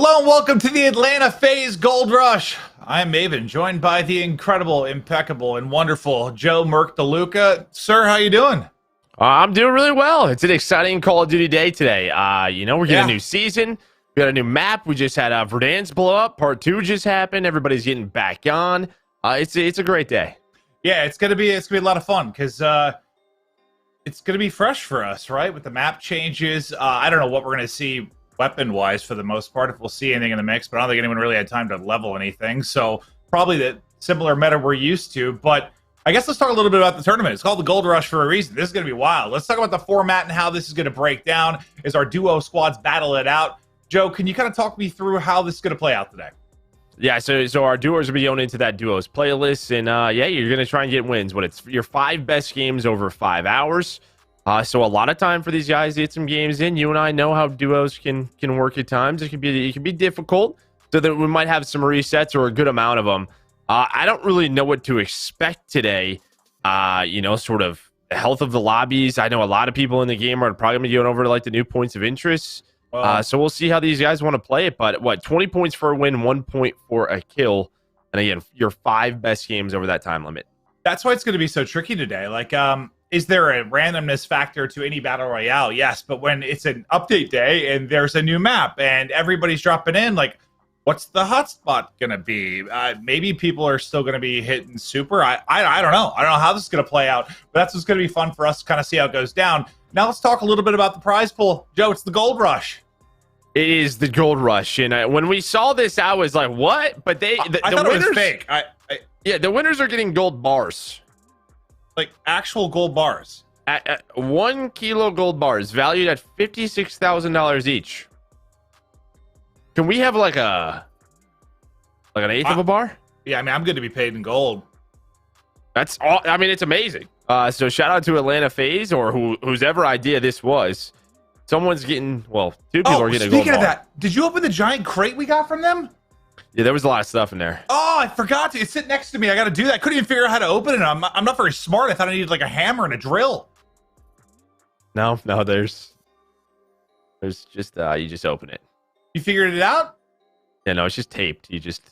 Hello and welcome to the Atlanta FaZe Gold Rush. I'm Maven, joined by the incredible, impeccable, and wonderful Joe Merc DeLuca. Sir, how you doing? I'm doing really well. It's an exciting Call of Duty day today. We're getting a new season. We got a new map. We just had Verdansk blow up. Part 2 just happened. Everybody's getting back on. It's a great day. Yeah, it's gonna be a lot of fun because it's gonna be fresh for us, right? With the map changes. I don't know what we're gonna see weapon-wise for the most part, if we'll see anything in the mix, but I don't think anyone really had time to level anything. So probably the similar meta we're used to. But I guess let's talk a little bit about the tournament. It's called the Gold Rush for a reason. This is going to be wild. Let's talk about the format and how this is going to break down as our duo squads battle it out. Joe, can you kind of talk me through how this is going to play out today? Yeah, so our duos will be going into that duos playlist, and you're going to try and get wins. It's your 5 best games over 5 hours. So a lot of time for these guys to get some games in. You and I know how duos can work at times. It can be difficult, so that we might have some resets or a good amount of them. I don't really know what to expect today. Sort of the health of the lobbies. I know a lot of people in the game are probably going to be going over to like the new points of interest. So we'll see how these guys want to play it. But 20 points for a win, 1 point for a kill, and again, your 5 best games over that time limit. That's why it's going to be so tricky today. Is there a randomness factor to any battle royale? Yes, but when it's an update day and there's a new map and everybody's dropping in, what's the hotspot gonna be? Maybe people are still gonna be hitting super. I don't know. I don't know how this is gonna play out, but that's what's gonna be fun for us to kind of see how it goes down. Now let's talk a little bit about the prize pool. Joe, it's the Gold Rush. It is the Gold Rush, and when we saw this, I was like, "What?" But I thought winners, it was fake. The winners are getting gold bars. Like actual gold bars. At 1 kilo gold bars valued at $56,000 each. Can we have like an eighth of a bar? Yeah, I mean, I'm going to be paid in gold. That's all. I mean, it's amazing. So shout out to Atlanta FaZe or whose ever idea this was. Someone's getting, 2 people are getting a gold bar. Speaking of that, did you open the giant crate we got from them? Yeah, there was a lot of stuff in there. Oh, I forgot to. It's sitting next to me. I got to do that. I couldn't even figure out how to open it. I'm not very smart. I thought I needed like a hammer and a drill. No, there's just you just open it. You figured it out? Yeah, no, it's just taped. You just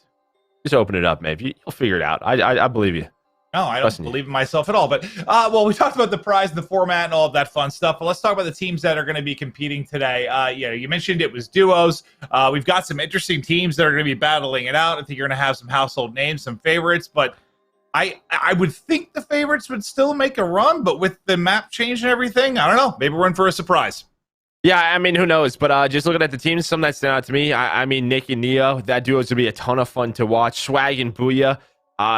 open it up, maybe you'll figure it out. I believe you. No, I don't believe in myself at all. But, we talked about the prize, the format, and all of that fun stuff. But let's talk about the teams that are going to be competing today. You mentioned it was duos. We've got some interesting teams that are going to be battling it out. I think you're going to have some household names, some favorites. But I would think the favorites would still make a run. But with the map change and everything, I don't know. Maybe we're in for a surprise. Yeah, I mean, who knows? But just looking at the teams, some that stand out to me, I mean, Nick and Neo, that duo is going to be a ton of fun to watch. Swag and Booyah.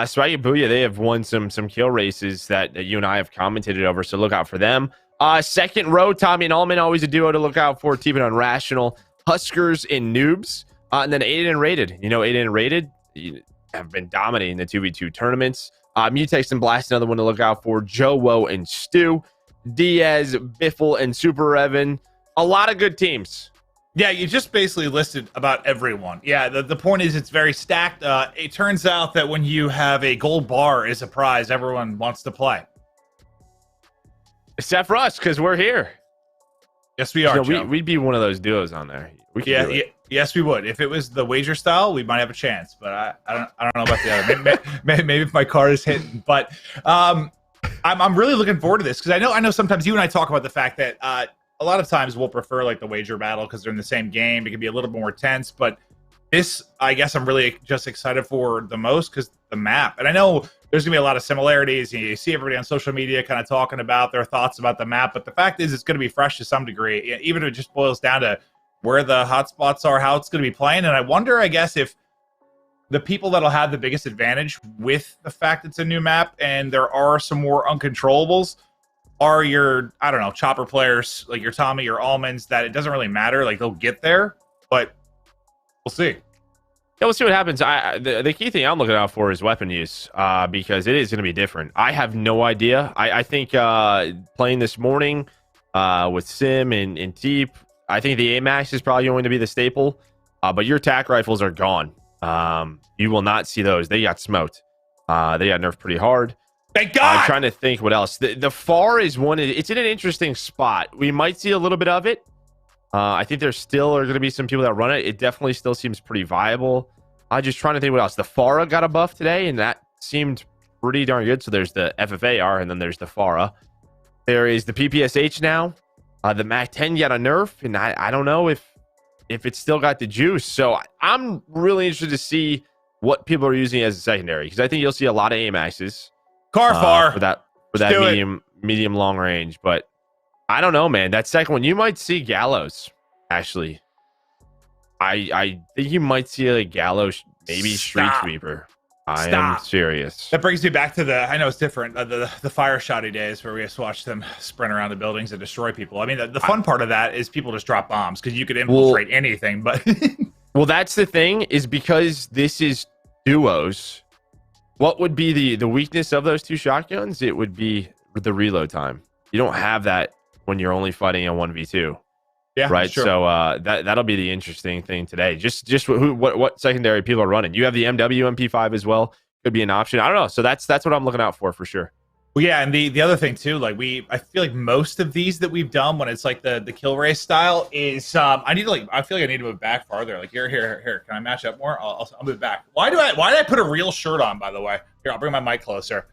Swag and Booyah, they have won some kill races that you and I have commented over, so look out for them. Second row, Tommy and Allman, always a duo to look out for. Team on Rational, Huskers and Noobs. And then Aiden and Rated. Aiden and Rated have been dominating the 2v2 tournaments. Mutex and Blast, another one to look out for. Joe, Woe, and Stu. Diaz, Biffle, and Super Evan. A lot of good teams. Yeah, you just basically listed about everyone. Yeah, the point is it's very stacked. It turns out that when you have a gold bar as a prize, everyone wants to play. Except for us, because we're here. Yes, we are. We'd be one of those duos on there. Yes, we would. If it was the wager style, we might have a chance. But I don't know about the other. Maybe if my card is hitting. But I'm really looking forward to this because I know sometimes you and I talk about the fact that a lot of times we'll prefer like the wager battle because they're in the same game. It can be a little more tense, but this, I guess I'm really just excited for the most because the map. And I know there's gonna be a lot of similarities. You see everybody on social media kind of talking about their thoughts about the map, but the fact is it's gonna be fresh to some degree, even if it just boils down to where the hotspots are, how it's gonna be playing. And I wonder, I guess, if the people that'll have the biggest advantage with the fact it's a new map and there are some more uncontrollables are your, I don't know, chopper players, like your Tommy, your Almonds, that it doesn't really matter. Like, they'll get there, but we'll see. Yeah, we'll see what happens. The key thing I'm looking out for is weapon use because it is going to be different. I have no idea. I think playing this morning with Sim and Teep, I think the AMAX is probably going to be the staple, but your tac rifles are gone. You will not see those. They got smoked. They got nerfed pretty hard. Thank God. I'm trying to think what else. The FAR is one. It's in an interesting spot. We might see a little bit of it. I think there still are going to be some people that run it. It definitely still seems pretty viable. I'm just trying to think what else. The FARA got a buff today, and that seemed pretty darn good. So there's the FFAR, and then there's the FARA. There is the PPSH now. The MAC-10 got a nerf, and I don't know if it's still got the juice. So I'm really interested to see what people are using as a secondary, because I think you'll see a lot of AMAXs. Carfar for that medium long range. But I don't know, man. That second one, you might see Gallows. Actually, I think you might see a Gallows, maybe Street Sweeper. I am serious. That brings me back to I know it's different, the fire shoddy days where we just watch them sprint around the buildings and destroy people. I mean, the fun part of that is people just drop bombs, because you could infiltrate anything. But well, that's the thing, is because this is duos. What would be the weakness of those two shotguns? It would be the reload time. You don't have that when you're only fighting a 1v2. Yeah, right. Sure. So that'll be the interesting thing today. Just what secondary people are running. You have the MW MP5 as well. Could be an option. I don't know. So that's what I'm looking out for sure. Well, yeah, and the other thing too, like I feel like most of these that we've done when it's like the kill race style is I feel like I need to move back farther. Like here. Can I match up more? I'll move back. Why did I put a real shirt on? By the way, here I'll bring my mic closer.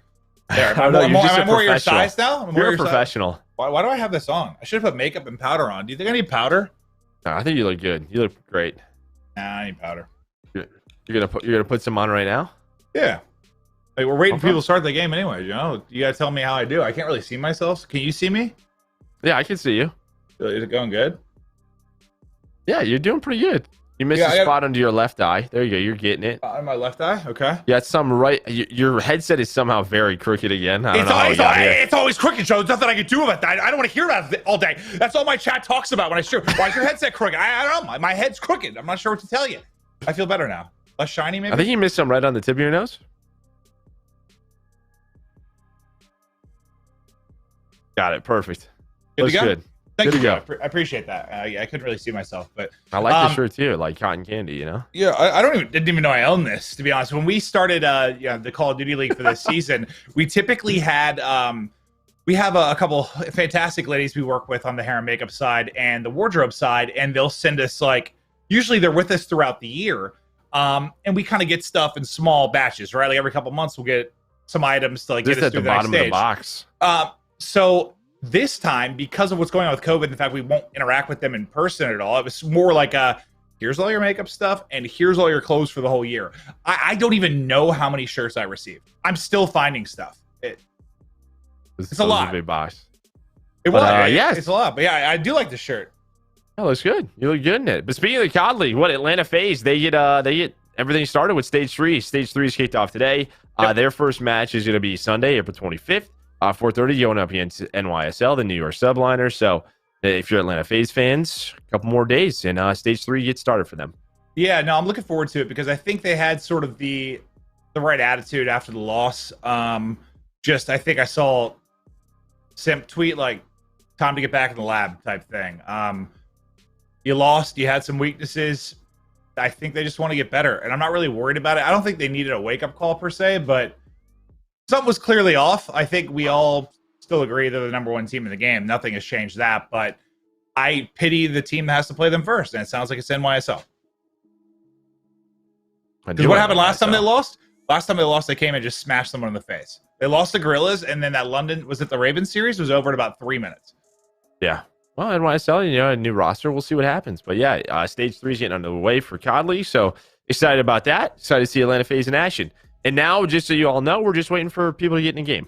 There. Am I more your size now? You're a professional. Why do I have this on? I should have put makeup and powder on. Do you think I need powder? No, I think you look good. You look great. Nah, I need powder. You're gonna put some on right now? Yeah. Like, we're waiting for people to start the game anyway. You know, you gotta tell me how I do. I can't really see myself. Can you see me? Yeah, I can see you. Is it going good? Yeah, you're doing pretty good. You missed a spot under your left eye. There you go. You're getting it. On my left eye? Okay. Yeah, it's some right. Your headset is somehow very crooked again. I don't know how you got here. It's always crooked, Joe. There's nothing I can do about that. I don't want to hear that all day. That's all my chat talks about when I shoot. Why is your headset crooked? I don't know. My head's crooked. I'm not sure what to tell you. I feel better now. Less shiny, maybe? I think you missed some right on the tip of your nose. Got it. Perfect. Looks good. Thank you. I appreciate that. I couldn't really see myself, but I like the shirt too, like cotton candy, you know? Yeah, I didn't even know I owned this, to be honest. When we started the Call of Duty League for this season, we typically had we have a couple fantastic ladies we work with on the hair and makeup side and the wardrobe side, and they'll send us, like, usually they're with us throughout the year, and we kind of get stuff in small batches, right? Like every couple months we'll get some items to, like, get us through the next stage. At the bottom of the box. So this time, because of what's going on with COVID, and the fact we won't interact with them in person at all, it was more like here's all your makeup stuff and here's all your clothes for the whole year. I don't even know how many shirts I received. I'm still finding stuff. It's a lot. A big box. Yes, it's a lot. But yeah, I do like the shirt. Oh, looks good. You look good in it. But speaking of the COD League, Atlanta FaZe, they get everything started with Stage 3. Stage 3 is kicked off today. Yep. Their first match is going to be Sunday, April 25th. 4:30 going up against NYSL, the New York Subliners. So if you're Atlanta FaZe fans, a couple more days and Stage 3 gets started for them. Yeah, no, I'm looking forward to it because I think they had sort of the right attitude after the loss. I think I saw Simp tweet, like, time to get back in the lab type thing. You lost, you had some weaknesses. I think they just want to get better, and I'm not really worried about it. I don't think they needed a wake-up call per se, but something was clearly off. I think we all still agree they're the number one team in the game. Nothing has changed that, but I pity the team that has to play them first, and it sounds like it's NYSL. Because what happened last time they lost? Last time they lost, they came and just smashed someone in the face. They lost the Gorillas, and then that London, was it the Ravens series? Was over in about 3 minutes. Yeah. Well, NYSL, a new roster. We'll see what happens. But yeah, Stage 3 is getting underway for COD League, so excited about that. Excited to see Atlanta FaZe in action. And now, just so you all know, we're just waiting for people to get in the game.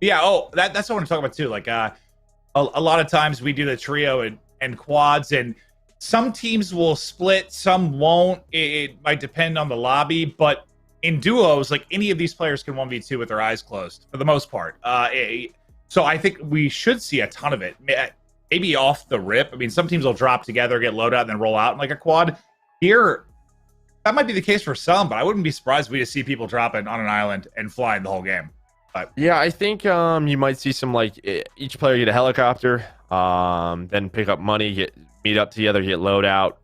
Yeah. Oh, that's what I want to talk about too. Like, a lot of times we do the trio and quads, and some teams will split, some won't. It might depend on the lobby, but in duos, like, any of these players can 1v2 with their eyes closed for the most part. So I think we should see a ton of it. Maybe off the rip. I mean, some teams will drop together, get loadout, and then roll out in like a quad. Here, that might be the case for some, but I wouldn't be surprised if we just see people dropping on an island and flying the whole game. But yeah, I think you might see some, like, each player get a helicopter, then pick up money, meet up together, get loadout.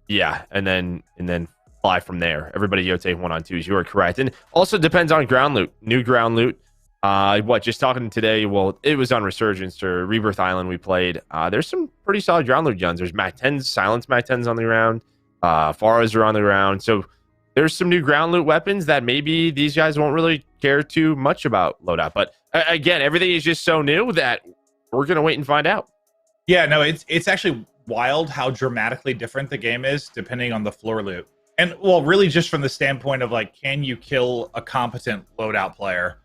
Yeah, and then fly from there. Everybody take 1-on-2s. You are correct. And also depends on ground loot. New ground loot Just talking today, well, it was on Resurgence or Rebirth Island we played. There's some pretty solid ground loot guns. There's Mac 10s, Silence Mac 10s on the ground. Faras are on the ground. So there's some new ground loot weapons that maybe these guys won't really care too much about loadout. But again, everything is just so new that we're going to wait and find out. Yeah, no, it's actually wild how dramatically different the game is depending on the floor loot. And, well, really just from the standpoint of, like, can you kill a competent loadout player?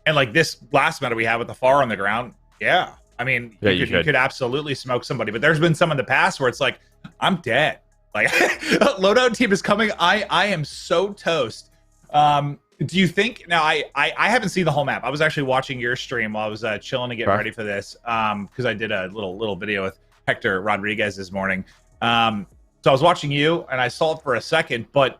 And like this last meta we had with the FAR on the ground, yeah. I mean, you could absolutely smoke somebody. But there's been some in the past where it's like, I'm dead. Like, loadout team is coming. I am so toast. Do you think now? I haven't seen the whole map. I was actually watching your stream while I was chilling to get ready for this. Because I did a little video with Hector Rodriguez this morning. So I was watching you and I saw it for a second. But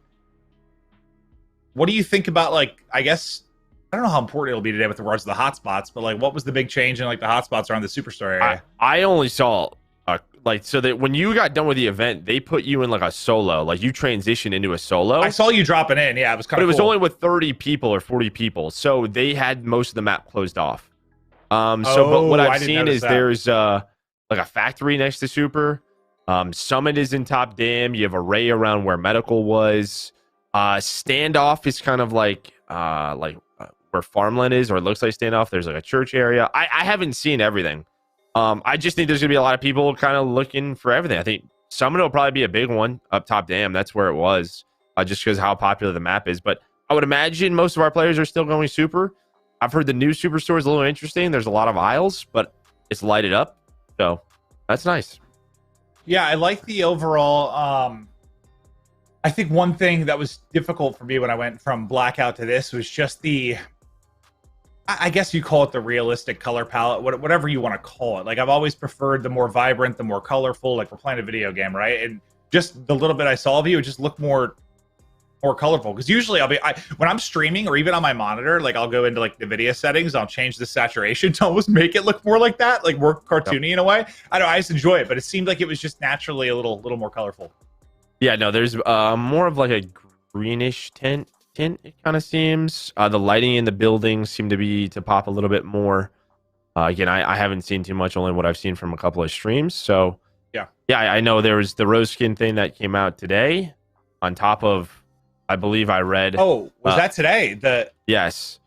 what do you think about, like, I guess, I don't know how important it'll be today with regards to the hotspots, but like, what was the big change in like the hotspots around the Superstar area? I only saw so that when you got done with the event, they put you in like a solo, like you transitioned into a solo. I saw you dropping in. Yeah, it was kind of cool. It was only with 30 people or 40 people, so they had most of the map closed off. But what I've seen is there's like a factory next to Super. Summit is in Top Dam. You have a ray around where Medical was. Standoff is kind of like where farmland is, or it looks like standoff. There's like a church area. I haven't seen everything. I just think there's gonna be a lot of people kind of looking for everything. I think Summit will probably be a big one up Top Dam. That's where it was, just because how popular the map is. But I would imagine most of our players are still going Super. I've heard the new Superstore is a little interesting. There's a lot of aisles, but it's lighted up, so that's nice. Yeah, I like the overall. I think one thing that was difficult for me when I went from Blackout to this was just I guess you call it the realistic color palette, whatever you want to call it. Like, I've always preferred the more vibrant, the more colorful, like we're playing a video game, right? And just the little bit I saw of you, it just looked more colorful. Because usually when I'm streaming or even on my monitor, like I'll go into like the video settings, I'll change the saturation to almost make it look more like that, like more cartoony in a way. I don't know, I just enjoy it, but it seemed like it was just naturally a little more colorful. Yeah, no, there's more of like a greenish tint, it kind of seems. The lighting in the buildings seem to pop a little bit more. Again, I haven't seen too much, only what I've seen from a couple of streams. So yeah, I know there was the rose skin thing that came out today on top of, I believe I read. Oh, was that today? Yes,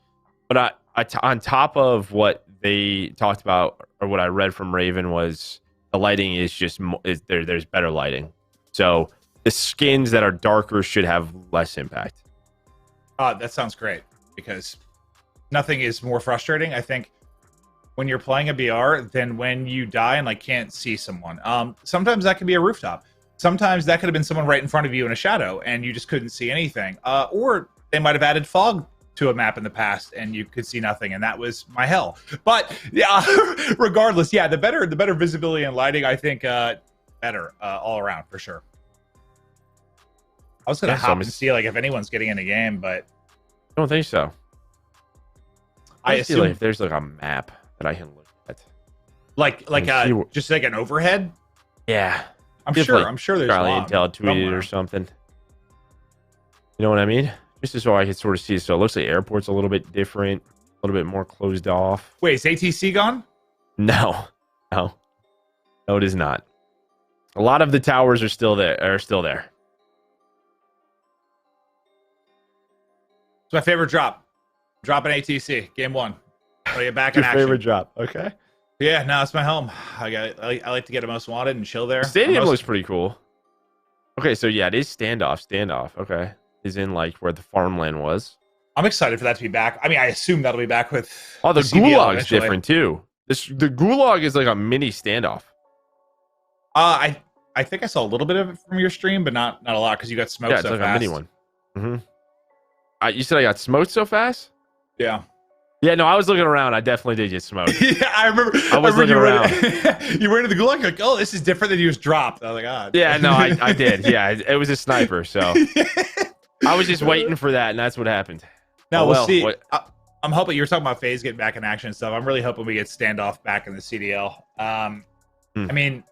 but on top of what they talked about, or what I read from Raven, was the lighting is just there's better lighting. So the skins that are darker should have less impact. That sounds great, because nothing is more frustrating, I think, when you're playing a BR than when you die and like can't see someone. Sometimes that could be a rooftop. Sometimes that could have been someone right in front of you in a shadow and you just couldn't see anything. Or they might have added fog to a map in the past and you could see nothing, and that was my hell. But yeah, regardless, yeah, the better visibility and lighting, I think, better all around for sure. I was gonna hop and see like if anyone's getting in the game, but I don't think so. I assume like if there's like a map that I can look at, like just like an overhead. Yeah, I'm sure there's probably Intel tweeted or something. You know what I mean? Just so I can sort of see. So it looks like airport's a little bit different, a little bit more closed off. Wait, is ATC gone? No, it is not. A lot of the towers are still there. It's my favorite drop. Drop an ATC. Game 1. I'll get back in action. Your favorite drop. Okay. Yeah, no, it's my home. I like to get a most wanted and chill there. The stadium looks pretty cool. Okay, so yeah, it is standoff. Okay. Is in like where the farmland was. I'm excited for that to be back. I mean, I assume that'll be back with the Gulag's different too. The Gulag is like a mini standoff. I think I saw a little bit of it from your stream, but not a lot, because you got smoked so like fast. A mini one. Mm-hmm. You said I got smoked so fast? Yeah. Yeah, no, I was looking around. I definitely did get smoked. Yeah, I remember. I was looking around. You were into the Gulag, like, oh, this is different than you was dropped. I was like, ah. Yeah, no, I did. Yeah, it was a sniper, so I was just waiting for that, and that's what happened. Now, we'll see. I'm hoping you were talking about FaZe getting back in action and stuff. I'm really hoping we get standoff back in the CDL. I mean,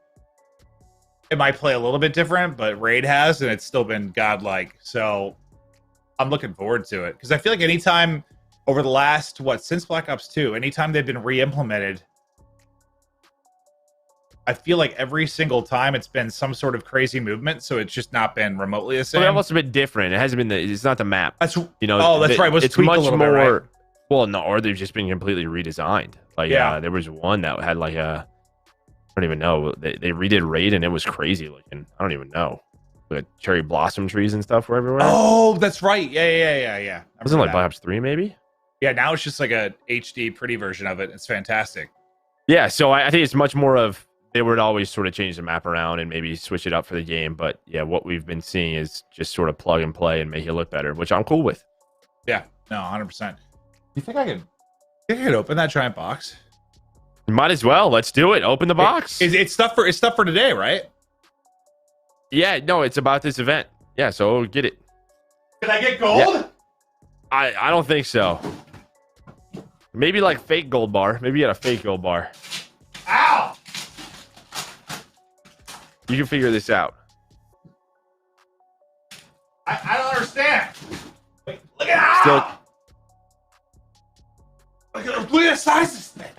it might play a little bit different, but Raid has, and it's still been godlike. So I'm looking forward to it, because I feel like anytime over the last since Black Ops 2, anytime they've been re-implemented, I feel like every single time it's been some sort of crazy movement, so it's just not been remotely the same. Well, they've also been different. It hasn't been it's not the map. That's right. It's much a little more. bit, right? Well, no, or they've just been completely redesigned. Like, there was one that had like I don't even know. They redid Raid and it was crazy looking. I don't even know. Like cherry blossom trees and stuff were everywhere. Oh, that's right. Yeah. Wasn't like Black Ops 3 maybe? Yeah, now it's just like a HD pretty version of it. It's fantastic. Yeah, so I think it's much more of they would always sort of change the map around and maybe switch it up for the game. But yeah, what we've been seeing is just sort of plug and play and make it look better, which I'm cool with. Yeah, no, 100%. You think I could open that giant box? You might as well. Let's do it. Open the box. It's stuff for today, right? Yeah, no, it's about this event. Yeah, so get it. Can I get gold? Yeah. I don't think so. Maybe like fake gold bar. Maybe you had a fake gold bar. Ow! You can figure this out. I don't understand. Wait, look at how. Look at the size of this thing.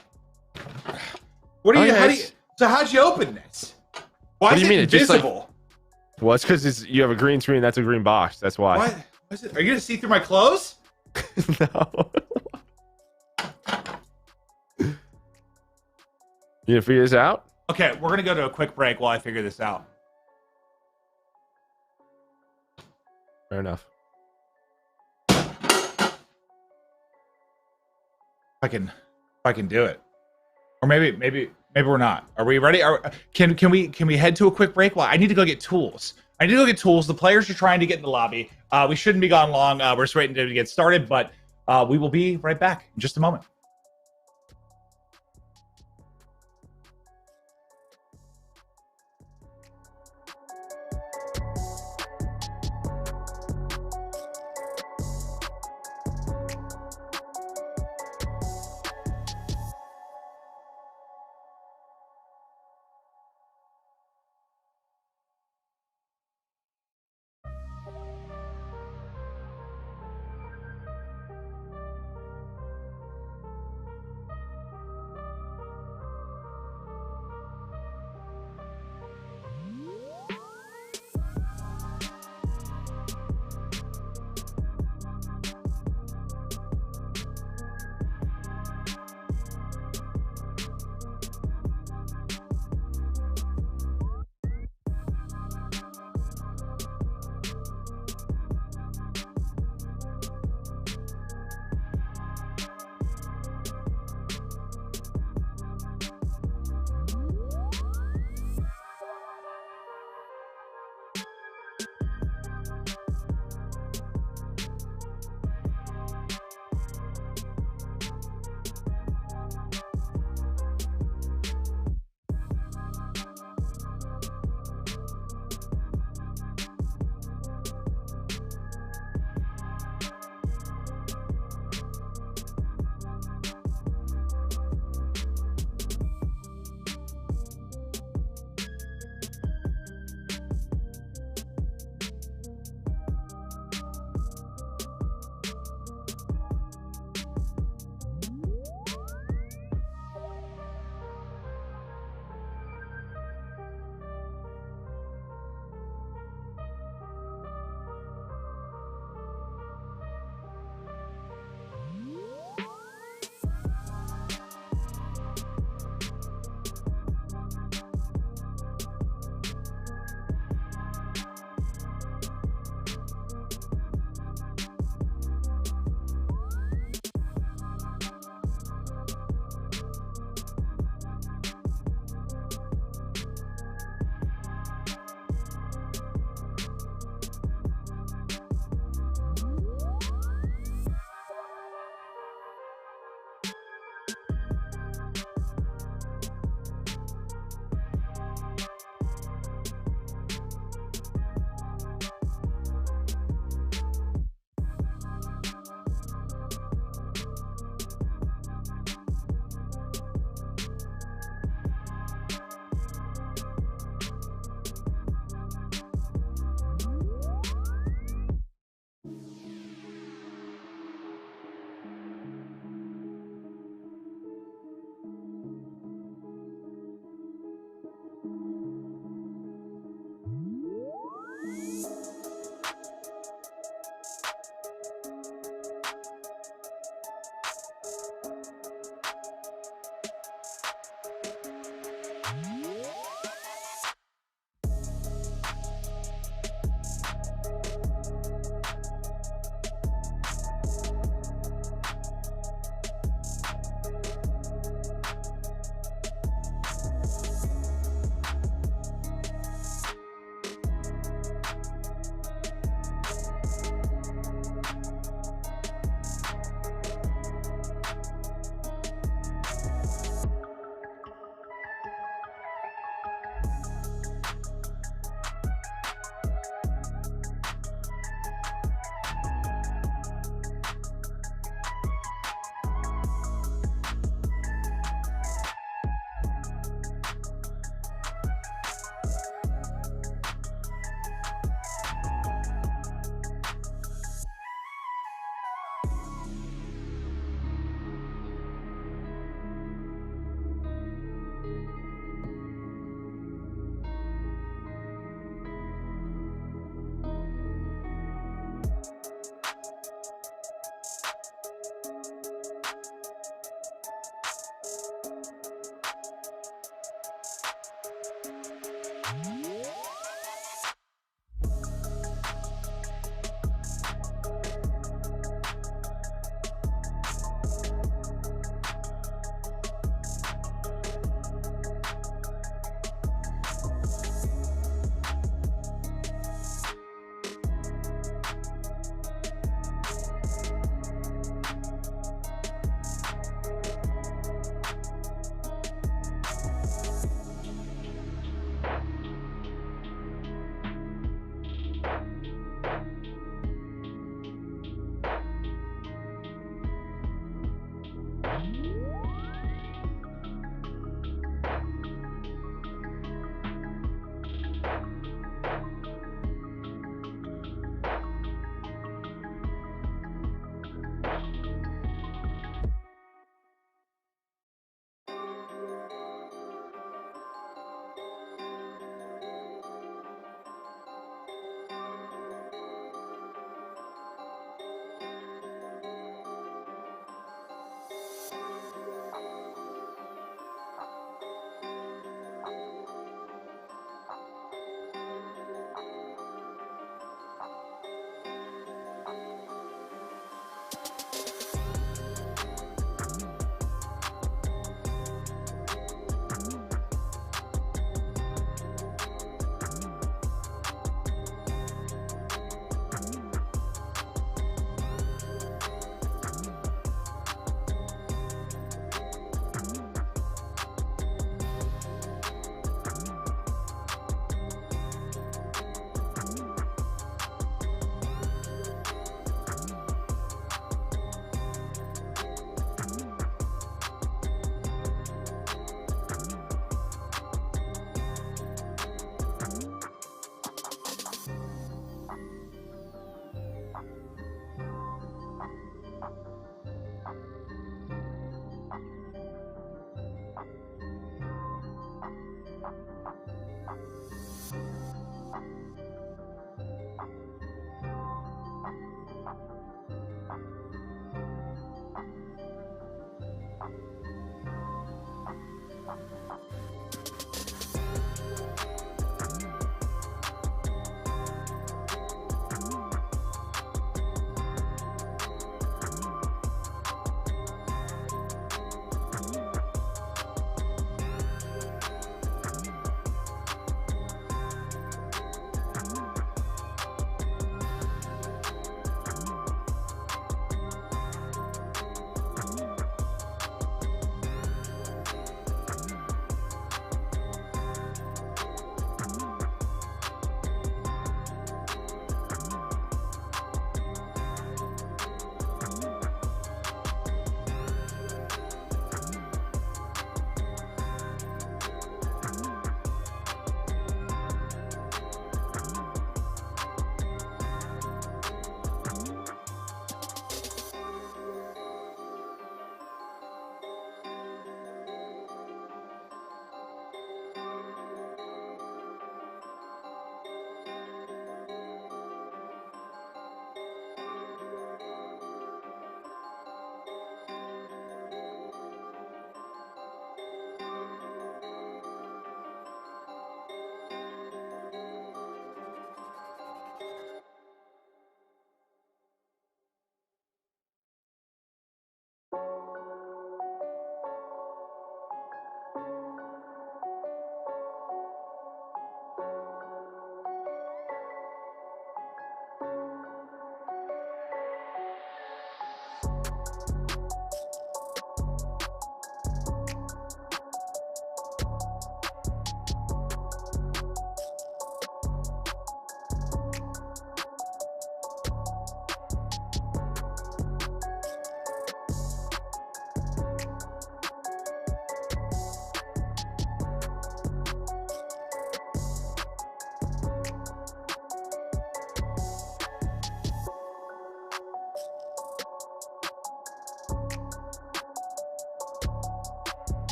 What do you? So how'd you open this? Why is it invisible? Well, it's because you have a green screen. That's a green box. That's why. What? Are you gonna see through my clothes? No. You gonna figure this out? Okay, we're gonna go to a quick break while I figure this out. Fair enough. If I can do it, or maybe we're not. Are we ready? Can we head to a quick break? Well, I need to go get tools. The players are trying to get in the lobby. We shouldn't be gone long. We're just waiting to get started, but we will be right back in just a moment.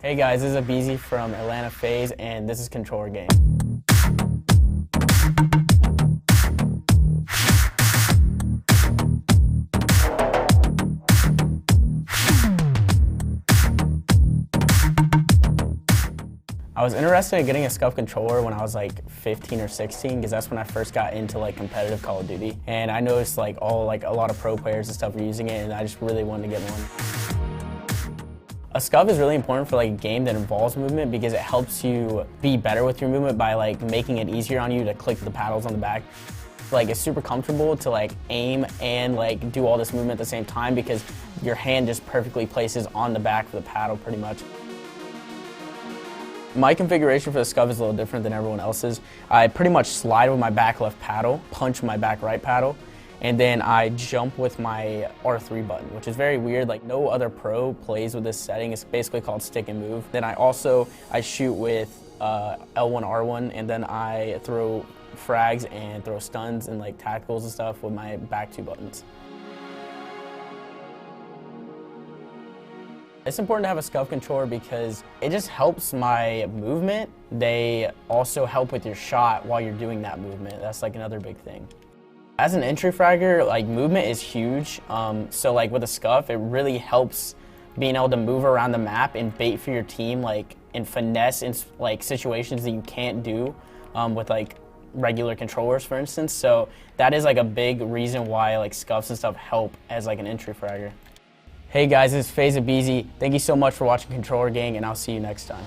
Hey guys, this is Abizi from Atlanta FaZe, and this is Controller Game. I was interested in getting a SCUF controller when I was like 15 or 16 because that's when I first got into like competitive Call of Duty. And I noticed like a lot of pro players and stuff were using it, and I just really wanted to get one. A SCUF is really important for like a game that involves movement because it helps you be better with your movement by like making it easier on you to click the paddles on the back. Like it's super comfortable to like aim and like do all this movement at the same time because your hand just perfectly places on the back of the paddle pretty much. My configuration for the SCUF is a little different than everyone else's. I pretty much slide with my back left paddle, punch with my back right paddle, and then I jump with my R3 button, which is very weird. Like no other pro plays with this setting. It's basically called stick and move. Then I shoot with L1, R1, and then I throw frags and throw stuns and like tacticals and stuff with my back two buttons. It's important to have a SCUF controller because it just helps my movement. They also help with your shot while you're doing that movement. That's like another big thing. As an entry fragger, like movement is huge. So like with a SCUF, it really helps being able to move around the map and bait for your team, like and finesse in like situations that you can't do with like regular controllers, for instance. So that is like a big reason why like SCUFs and stuff help as like an entry fragger. Hey guys, this is FaZe Abizi. Thank you so much for watching Controller Gang, and I'll see you next time.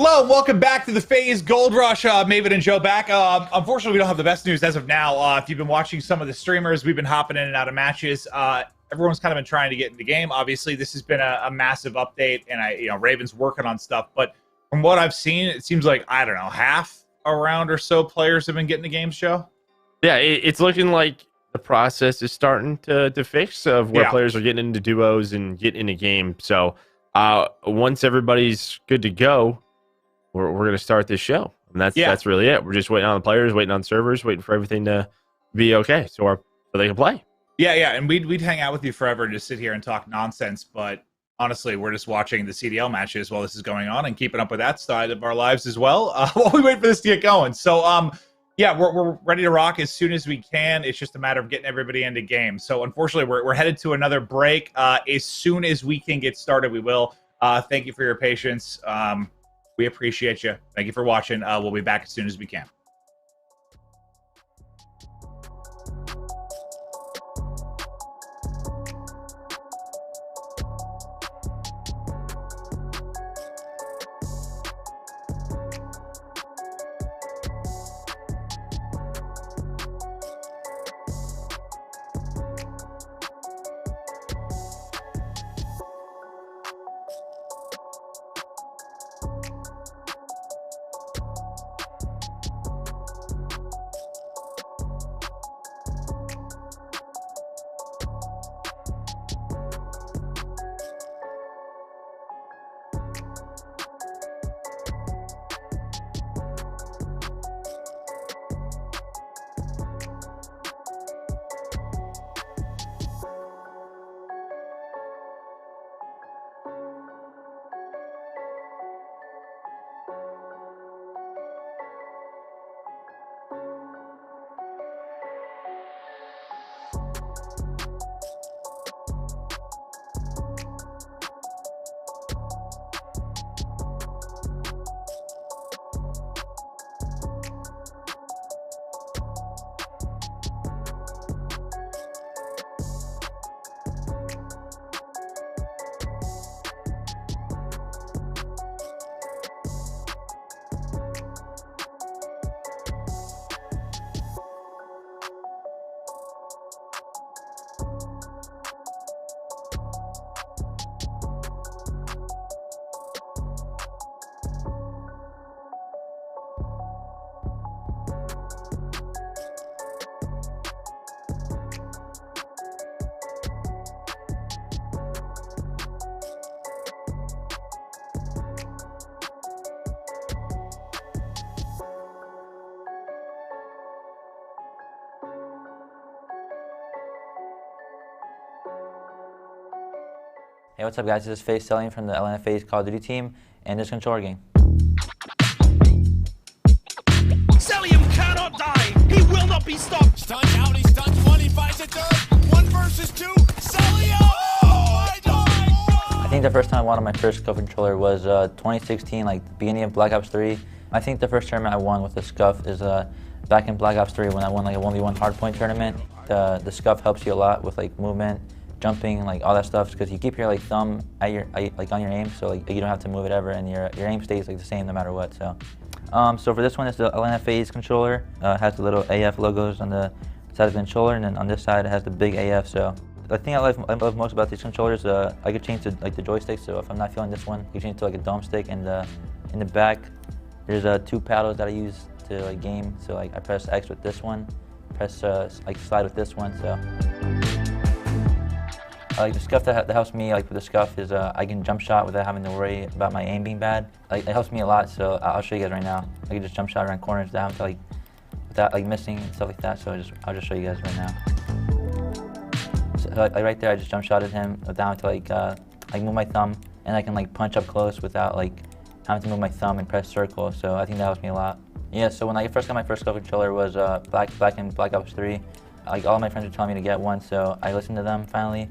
Hello, and welcome back to the FaZe Gold Rush. Maven and Joe back. Unfortunately, we don't have the best news as of now. If you've been watching some of the streamers, we've been hopping in and out of matches. Everyone's kind of been trying to get in the game. Obviously, this has been a massive update, and Raven's working on stuff. But from what I've seen, it seems like, I don't know, half a round or so players have been getting the games, Joe. Yeah, it's looking like the process is starting to fix of where players are getting into duos and getting in a game. So once everybody's good to go, we're going to start this show. And that's really it. We're just waiting on the players, waiting on servers, waiting for everything to be okay so they can play. Yeah, and we'd hang out with you forever and just sit here and talk nonsense, but honestly, we're just watching the CDL matches while this is going on and keeping up with that side of our lives as well while we wait for this to get going. So, yeah, we're ready to rock as soon as we can. It's just a matter of getting everybody into game. So, unfortunately, we're headed to another break. As soon as we can get started, we will. Thank you for your patience. We appreciate you. Thank you for watching. We'll be back as soon as we can. Hey, what's up, guys? This is FaZe from the FaZe Call of Duty team, and this controller game. Celium cannot die. He will not be stopped. Stunned out, he stuns one, he finds a third. 1 versus 2. Celium! Oh my God! I think the first time I won on my first Scuff controller was 2016, like the beginning of Black Ops 3. I think the first tournament I won with the Scuff is back in Black Ops 3 when I won like a 1v1 hardpoint tournament. The Scuff helps you a lot with like movement, jumping, like all that stuff, because you keep your like thumb at your like on your aim, so like you don't have to move it ever, and your aim stays like the same no matter what. So for this one, it's the FaZe controller. It has the little AF logos on the side of the controller, and then on this side it has the big AF. So the thing I love most about these controllers, I could change like the joystick. So if I'm not feeling this one, you can change it to like a dome stick, and in the back there's 2 paddles that I use to like game. So like I press X with this one, press like slide with this one. So like the Scuff that helps me like with the Scuff is I can jump shot without having to worry about my aim being bad. Like it helps me a lot. So I'll show you guys right now. I can just jump shot around corners without like missing and stuff like that. So I'll just show you guys right now. So like right there, I just jump shotted him without to like move my thumb, and I can like punch up close without like having to move my thumb and press circle. So I think that helps me a lot. Yeah. So when I first got my first Scuff controller was back in Black Ops 3. Like all my friends were telling me to get one, so I listened to them finally,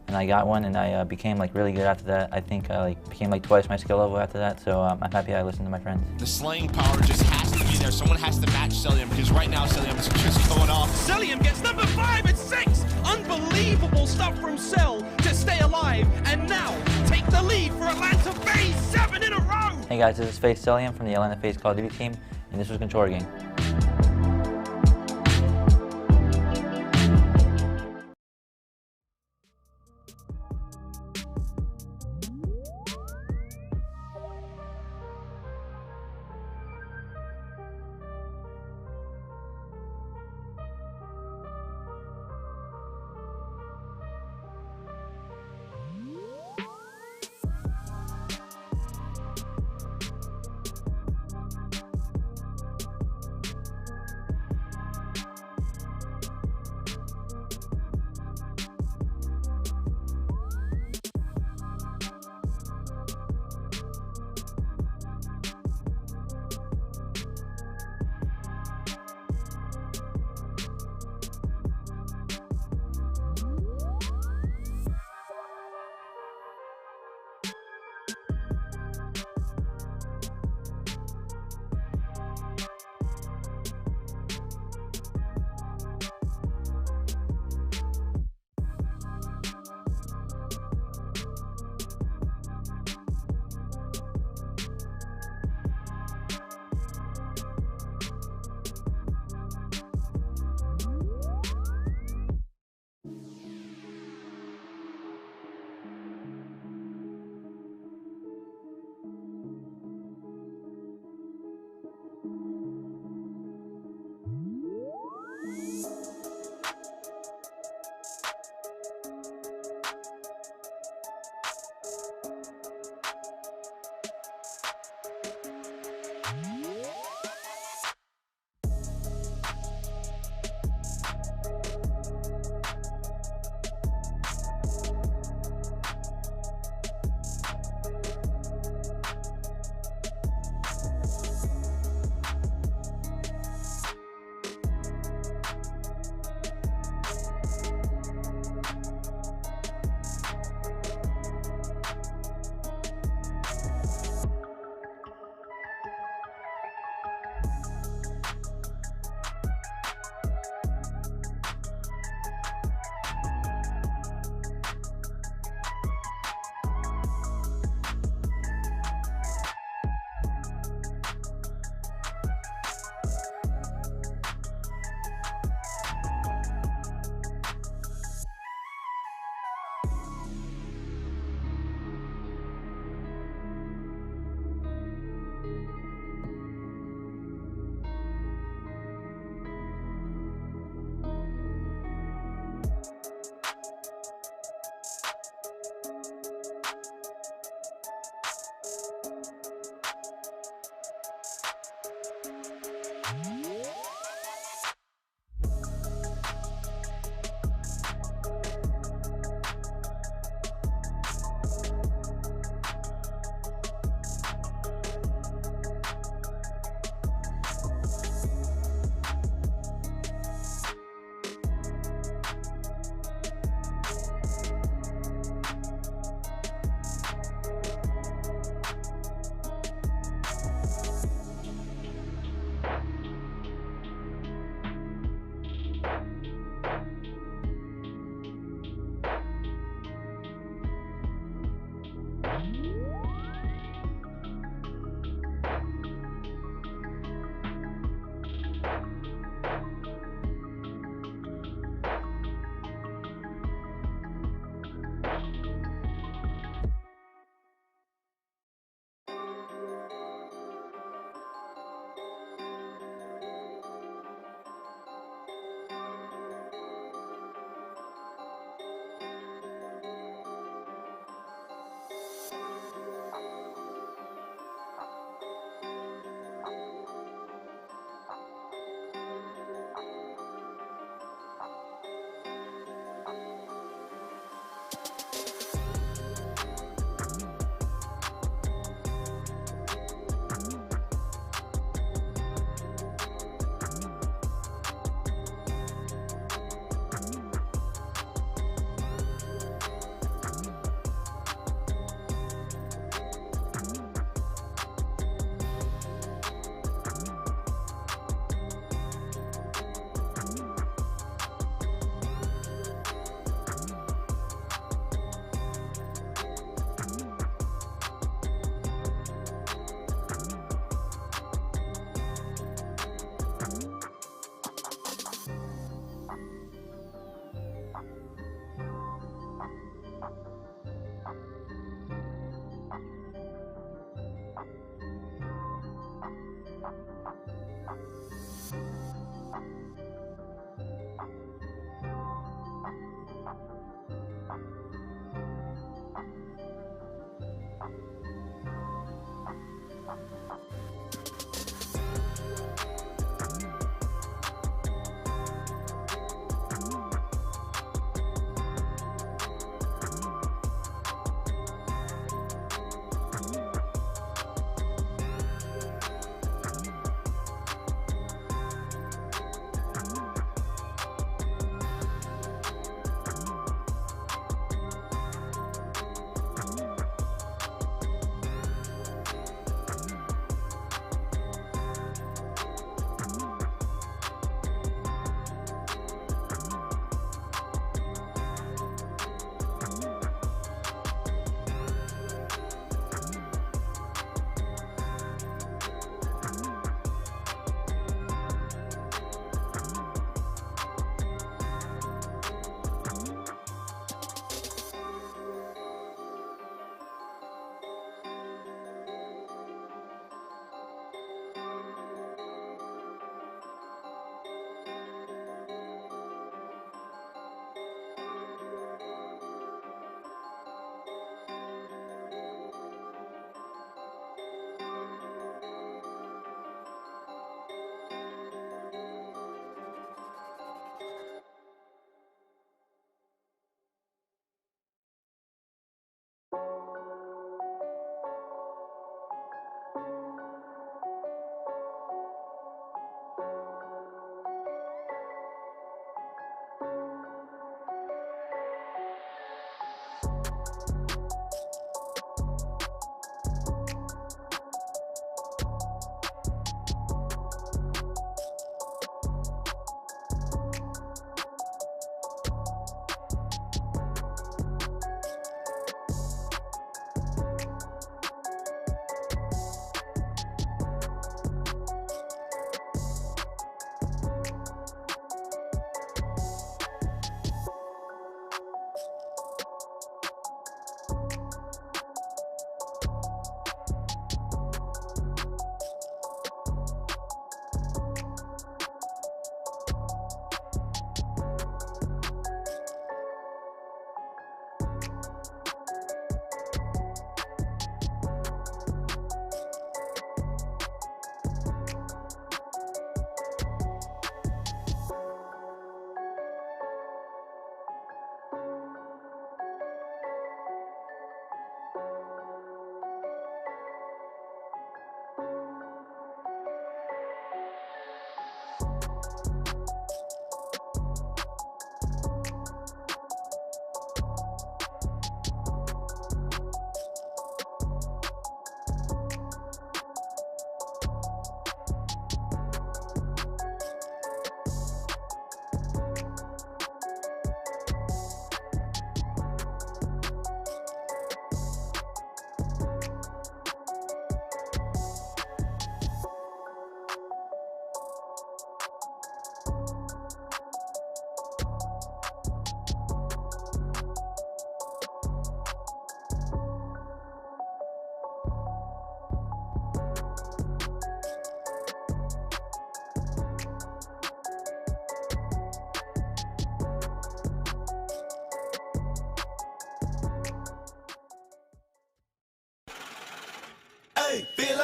and I got one, and I became like really good after that. I think I like became like twice my skill level after that. So I'm happy I listened to my friends. The slaying power just has to be there. Someone has to match Celium, because right now Celium is just going off. Celium gets number 5 and 6. Unbelievable stuff from Cell to stay alive and now take the lead for Atlanta FaZe 7 in a row. Hey guys, this is FaZe from the Atlanta FaZe Call of Duty team, and this was Controller Game.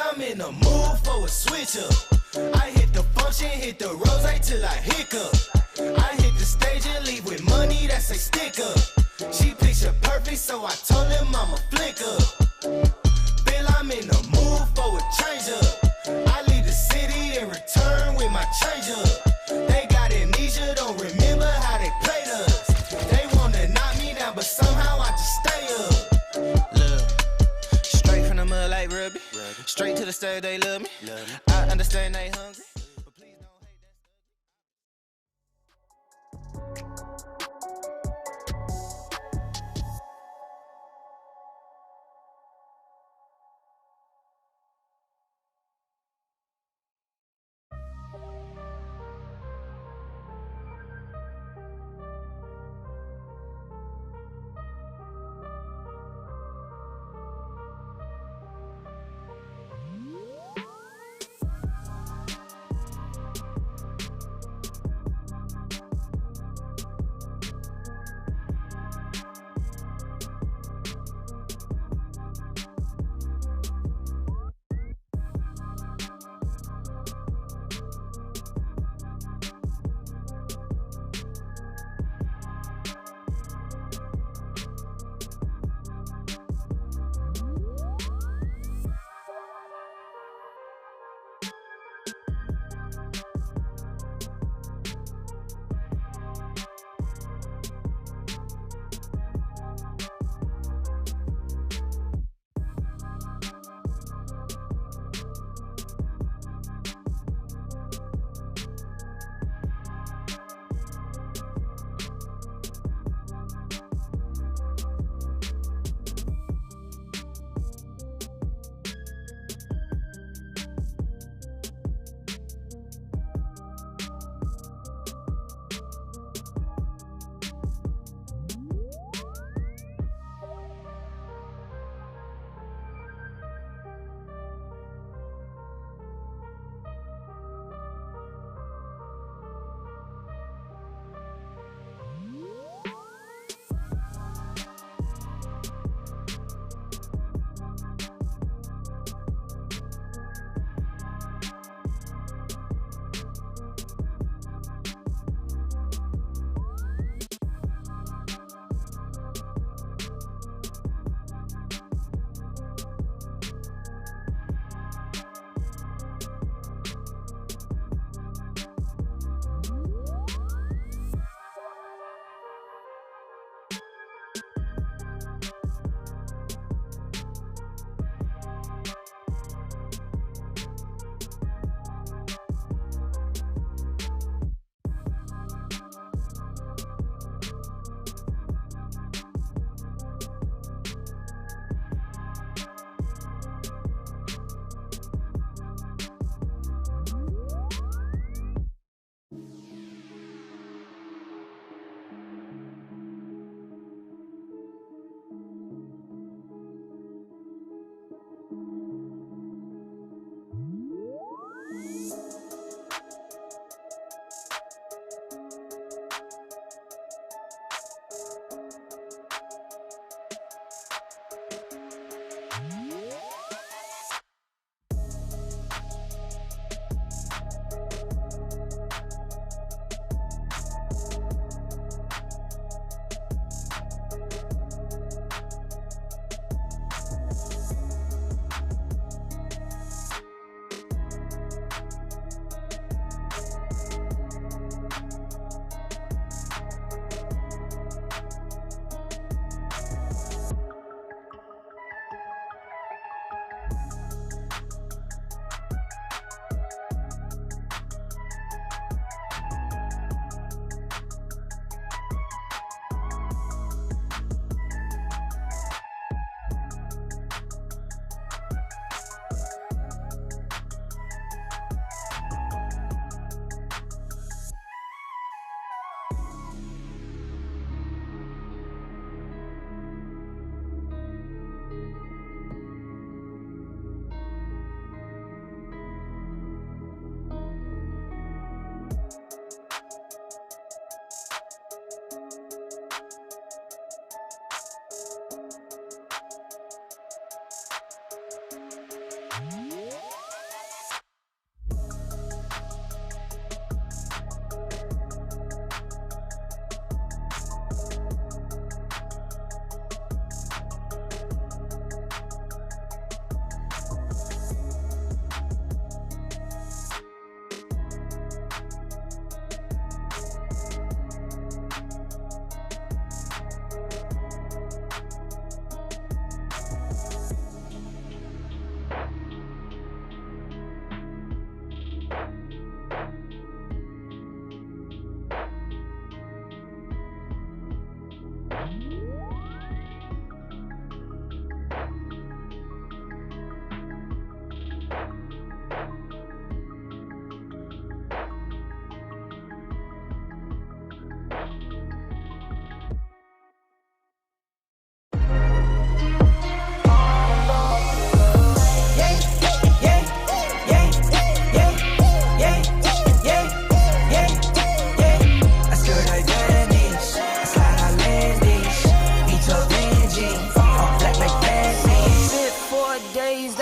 I'm in the mood for a switch up. I hit the function, hit the rose till I hiccup. I hit the stage and leave with money that say stick up. She picture perfect, so I told him I'm a flick up. Bill, I'm in the mood for a change up. I leave the city and return with my change up. They got amnesia, don't remember how they played us. They wanna knock me down, but somehow I just stay up. Look, straight from the mud like Ruby. Straight to the stage, they love me. I understand they hungry.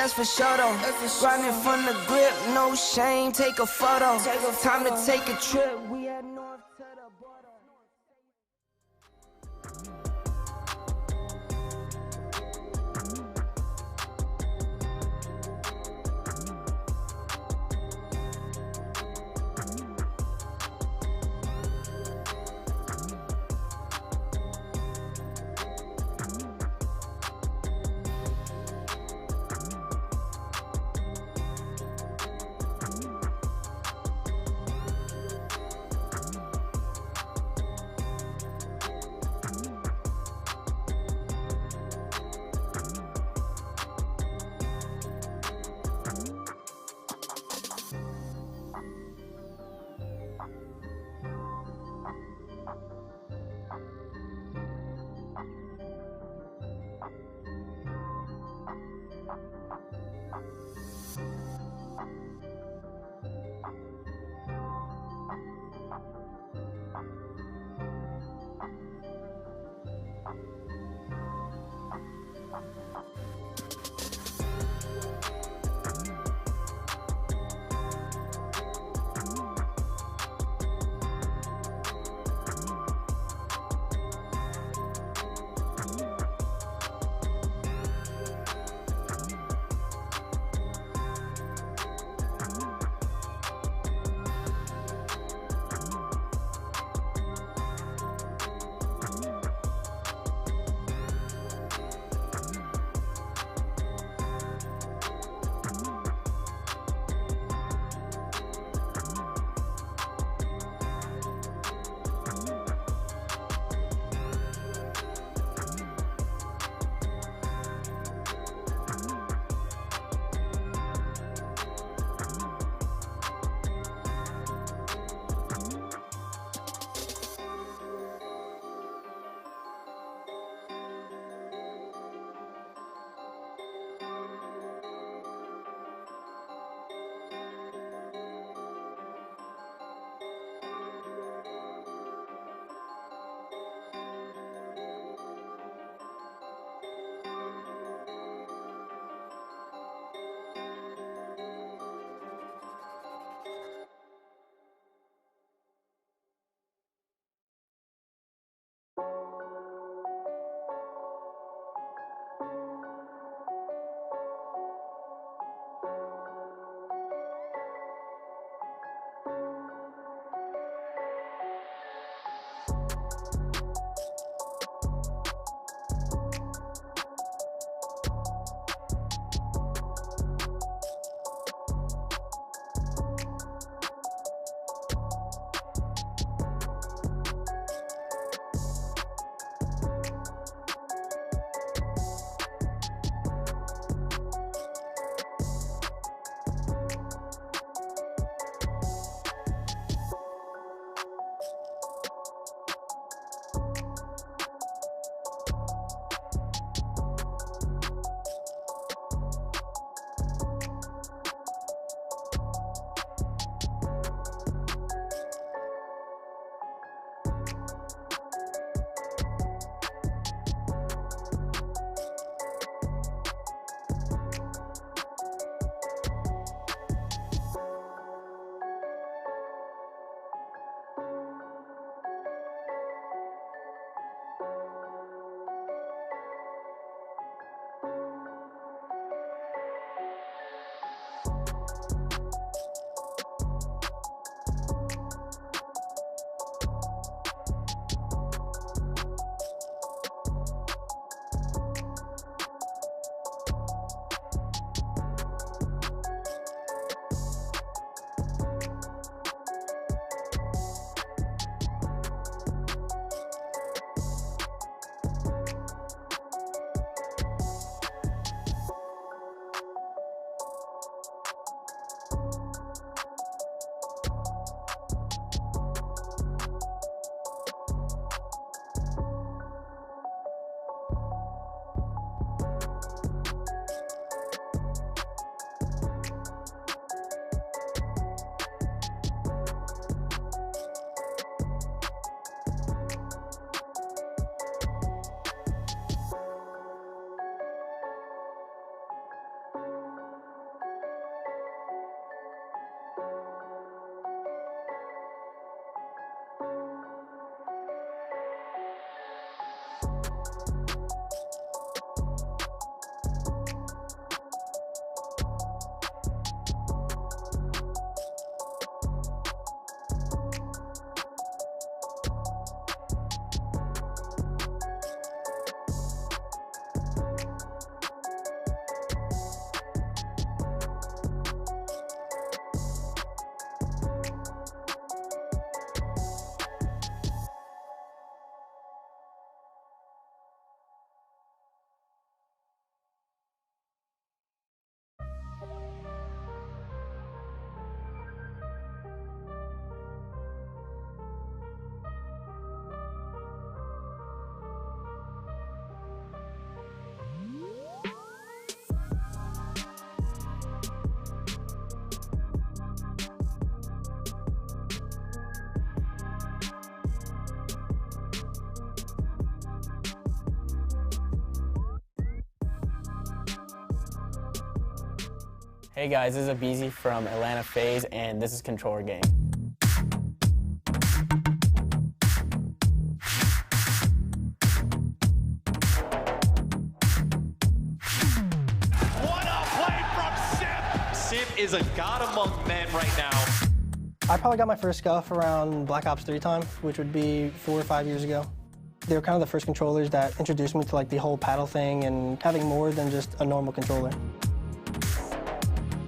that's for sure though. Grinding from the grip, no shame, take a photo. Time to take a trip. We head north to the border. Hey guys, this is Abizi from Atlanta FaZe, and this is Controller Game. What a play from Sip! Sip is a god among men right now. I probably got my first scuff around Black Ops 3 time, which would be 4 or 5 years ago. They were kind of the first controllers that introduced me to like the whole paddle thing and having more than just a normal controller.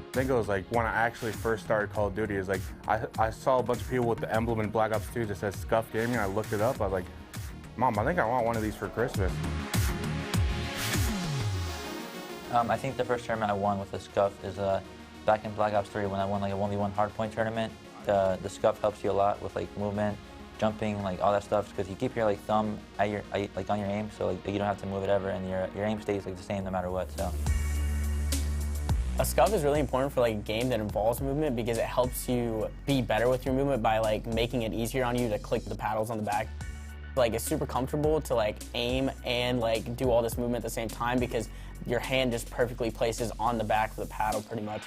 I think it was like when I actually first started Call of Duty, is like I saw a bunch of people with the emblem in Black Ops 2 that says Scuff Gaming. I looked it up. I was like, Mom, I think I want one of these for Christmas. I think the first tournament I won with the Scuff is back in Black Ops 3 when I won like a 1v1 hardpoint tournament. The Scuff helps you a lot with like movement, jumping, like all that stuff, because you keep your like thumb at your like on your aim, so like you don't have to move it ever, and your aim stays like the same no matter what. So. A scuff is really important for like a game that involves movement because it helps you be better with your movement by like making it easier on you to click the paddles on the back. Like it's super comfortable to like aim and like do all this movement at the same time because your hand just perfectly places on the back of the paddle pretty much.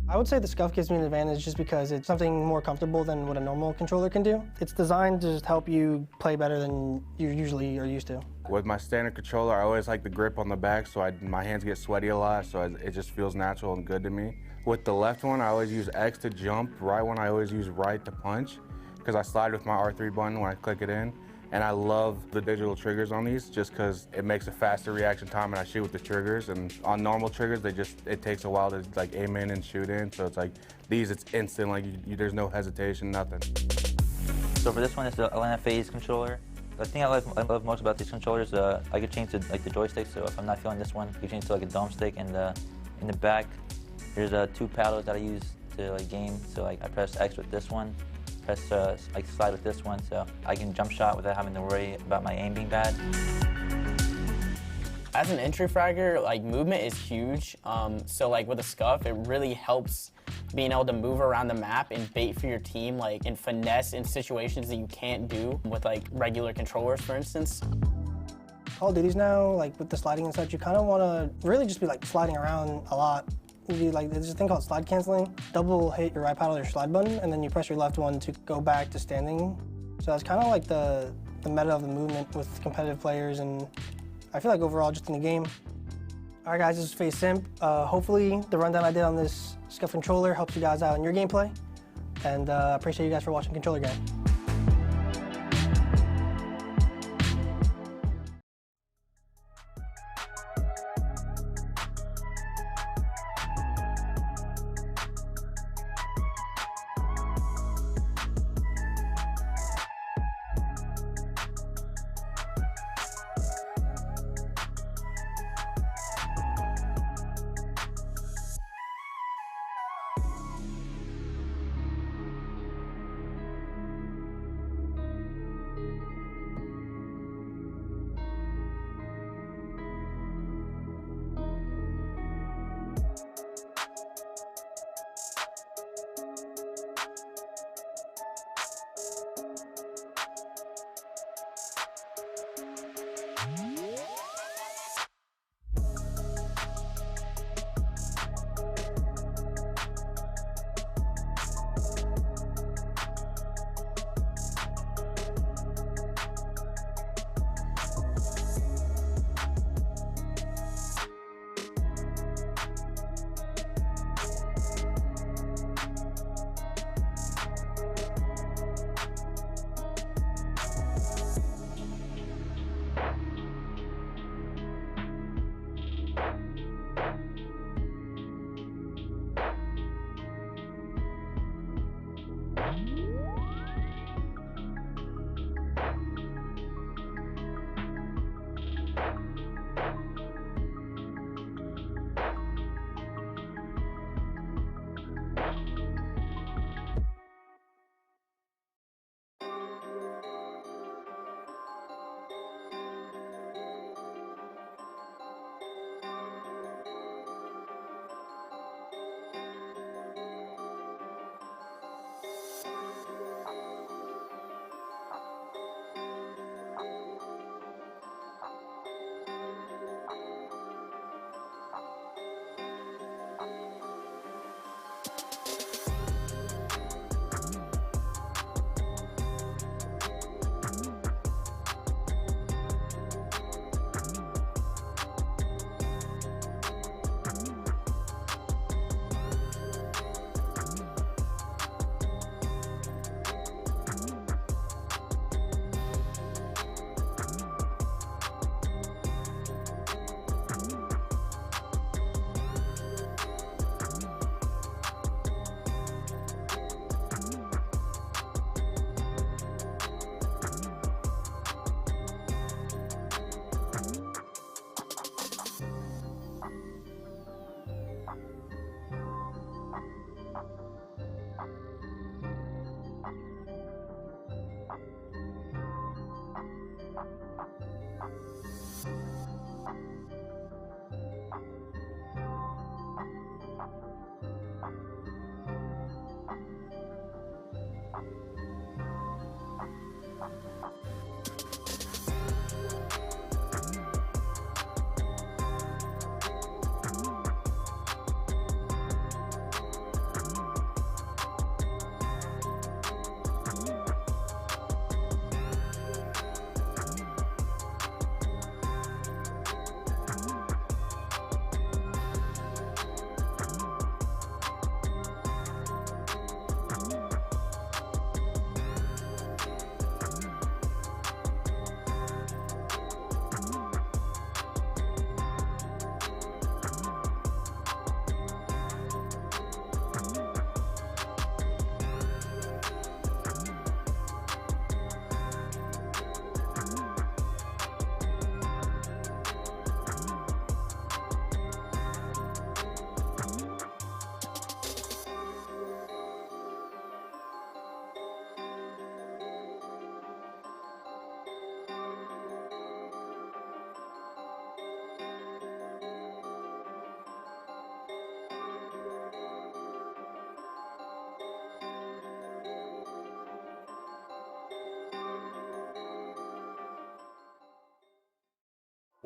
I would say the Scuff gives me an advantage just because it's something more comfortable than what a normal controller can do. It's designed to just help you play better than you usually are used to. With my standard controller, I always like the grip on the back, so my hands get sweaty a lot, so it just feels natural and good to me. With the left one, I always use X to jump. Right one, I always use right to punch, because I slide with my R3 button when I click it in. And I love the digital triggers on these just because it makes a faster reaction time when I shoot with the triggers. And on normal triggers, it takes a while to like aim in and shoot in. So it's like these, it's instant, like there's no hesitation, nothing. So for this one, it's the Atlanta FaZe controller. The thing I love most about these controllers, I could change to like the joystick. So if I'm not feeling this one, you can change to like a dome stick. And in the back, there's 2 paddles that I use to like game. So like I press X with this one. Press like slide with this one, so I can jump shot without having to worry about my aim being bad. As an entry fragger, like movement is huge. So like with a scuff, it really helps being able to move around the map and bait for your team, like and finesse in situations that you can't do with like regular controllers, for instance. Call of Duty's now, like with the sliding and such, you kind of want to really just be like sliding around a lot. There's a thing called slide canceling. Double hit your right paddle or your slide button, and then you press your left one to go back to standing. So that's kind of like the meta of the movement with competitive players, and I feel like overall just in the game. All right guys, this is FaZe Simp. Hopefully the rundown I did on this Scuff controller helps you guys out in your gameplay, and I appreciate you guys for watching Controller Game.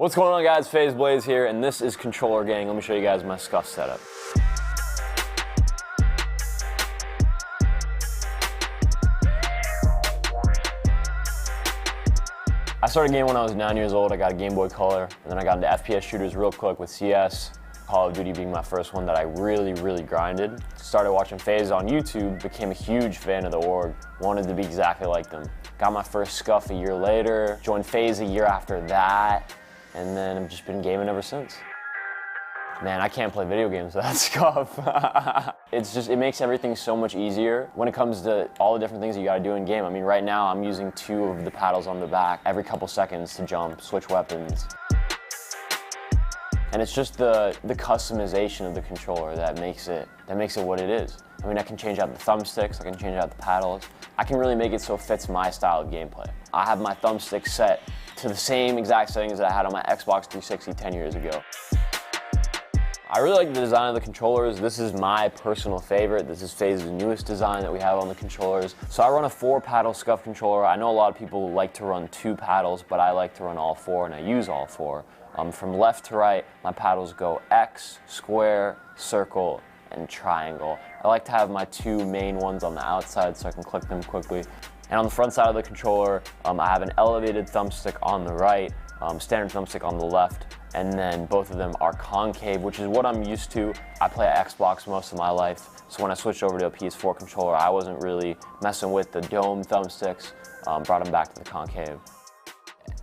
What's going on, guys? FaZe Blaze here, and this is Controller Gang. Let me show you guys my scuff setup. I started gaming when I was 9 years old. I got a Game Boy Color, and then I got into FPS shooters real quick with CS. Call of Duty being my first one that I really grinded. Started watching FaZe on YouTube, became a huge fan of the org, wanted to be exactly like them. Got my first scuff a year later, joined FaZe a year after that, and then I've just been gaming ever since. Man, I can't play video games without scuff. It makes everything so much easier when it comes to all the different things you gotta do in game. I mean, right now I'm using 2 of the paddles on the back every couple seconds to jump, switch weapons. And it's just the customization of the controller that makes it what it is. I mean, I can change out the thumbsticks, I can change out the paddles. I can really make it so it fits my style of gameplay. I have my thumbstick set to the same exact settings that I had on my Xbox 360 10 years ago. I really like the design of the controllers. This is my personal favorite. This is FaZe's newest design that we have on the controllers. So I run a 4-paddle scuff controller. I know a lot of people like to run 2 paddles, but I like to run all 4, and I use all 4. From left to right, my paddles go X, square, circle, and triangle. I like to have my 2 main ones on the outside so I can click them quickly. And on the front side of the controller, I have an elevated thumbstick on the right, standard thumbstick on the left, and then both of them are concave, which is what I'm used to. I play Xbox most of my life, so when I switched over to a PS4 controller, I wasn't really messing with the dome thumbsticks, brought them back to the concave.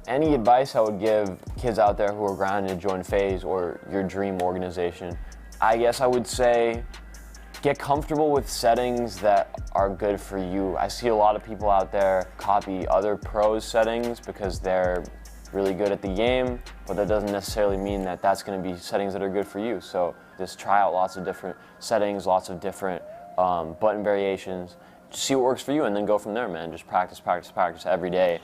Any advice I would give kids out there who are grinding to join FaZe or your dream organization, I guess I would say get comfortable with settings that are good for you. I see a lot of people out there copy other pros' settings because they're really good at the game, but that doesn't necessarily mean that that's going to be settings that are good for you. So just try out lots of different settings, lots of different button variations. Just see what works for you and then go from there, man. Just practice every day.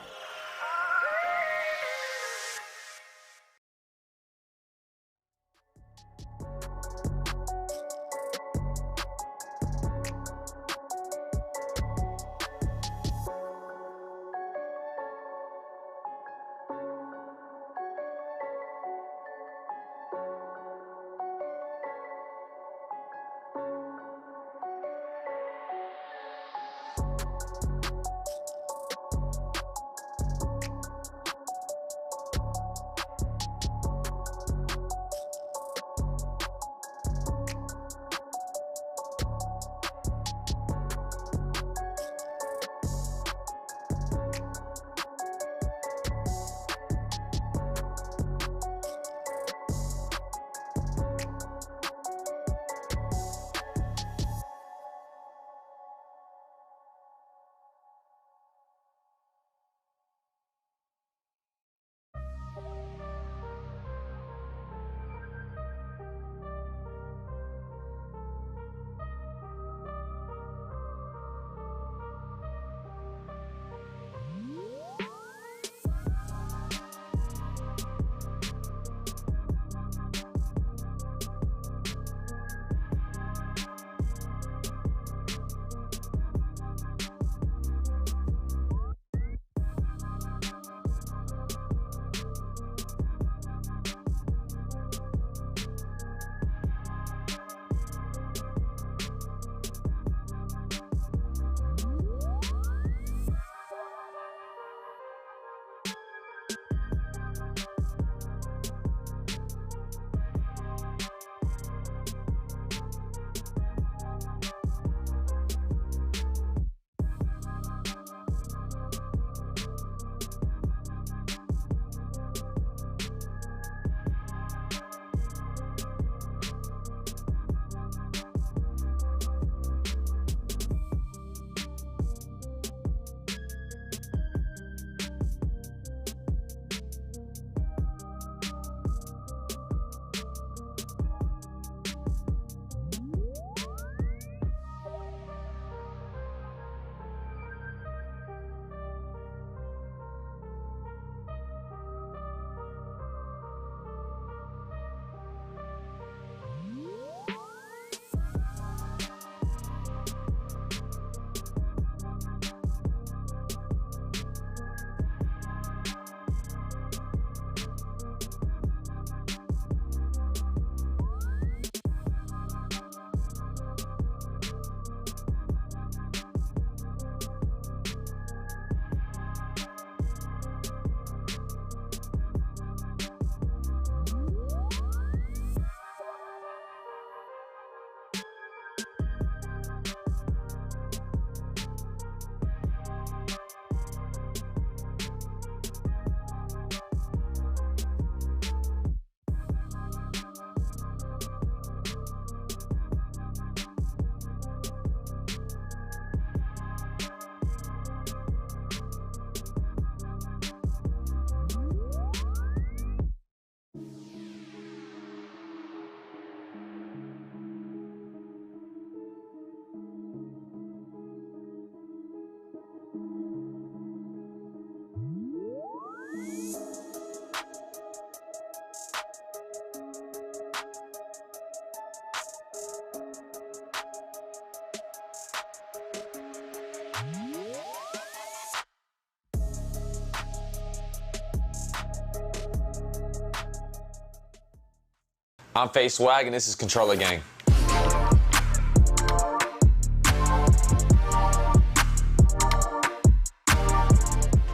I'm FaZe and this is Controller Gang.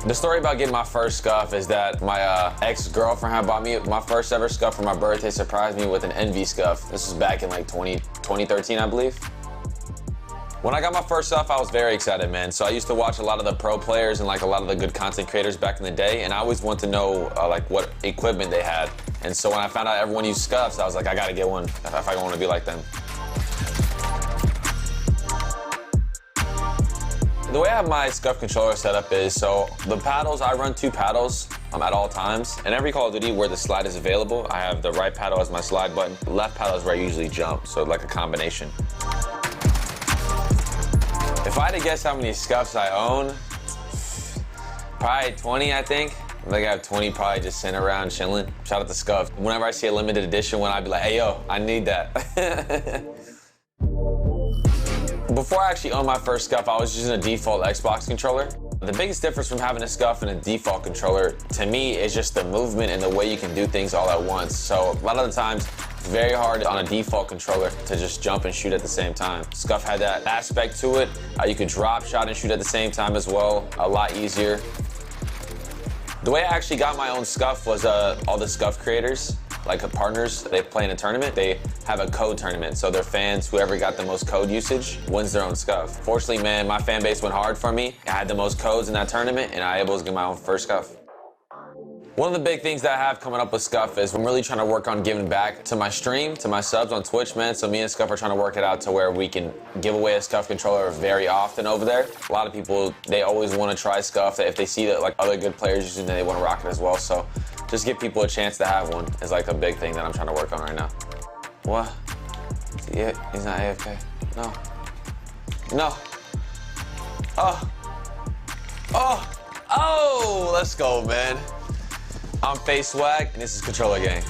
The story about getting my first scuff is that my ex-girlfriend had bought me my first ever scuff for my birthday, surprised me with an Envy scuff. This was back in like 2013, I believe. When I got my first scuff, I was very excited, man. So I used to watch a lot of the pro players and like a lot of the good content creators back in the day, and I always wanted to know like what equipment they had. And so when I found out everyone used scuffs, I was like, I gotta get one if I want to be like them. The way I have my scuff controller set up is, so the paddles, I run 2 paddles at all times. And every Call of Duty where the slide is available, I have the right paddle as my slide button. The left paddle is where I usually jump, so like a combination. If I had to guess how many scuffs I own, probably 20, I think. I think I have 20 probably just sitting around chilling. Shout out to Scuff. Whenever I see a limited edition one, I'd be like, hey, yo, I need that. Before I actually owned my first scuff, I was using a default Xbox controller. The biggest difference from having a scuff and a default controller, to me, is just the movement and the way you can do things all at once. So a lot of the times, it's very hard on a default controller to just jump and shoot at the same time. Scuff had that aspect to it. You could drop, shot, and shoot at the same time as well. A lot easier. The way I actually got my own scuff was all the scuff creators, like partners, they play in a tournament. They have a code tournament, so their fans, whoever got the most code usage, wins their own scuff. Fortunately, man, my fan base went hard for me. I had the most codes in that tournament, and I was able to get my own first scuff. One of the big things that I have coming up with Scuff is I'm really trying to work on giving back to my stream, to my subs on Twitch, man. So me and Scuff are trying to work it out to where we can give away a Scuff controller very often over there. A lot of people, they always want to try Scuff. If they see that like other good players using it, they want to rock it as well. So just give people a chance to have one is like a big thing that I'm trying to work on right now. What? Yeah, he's not AFK. No. No. Oh. Oh. Oh, let's go, man. I'm FaZe and this is Controller Gang.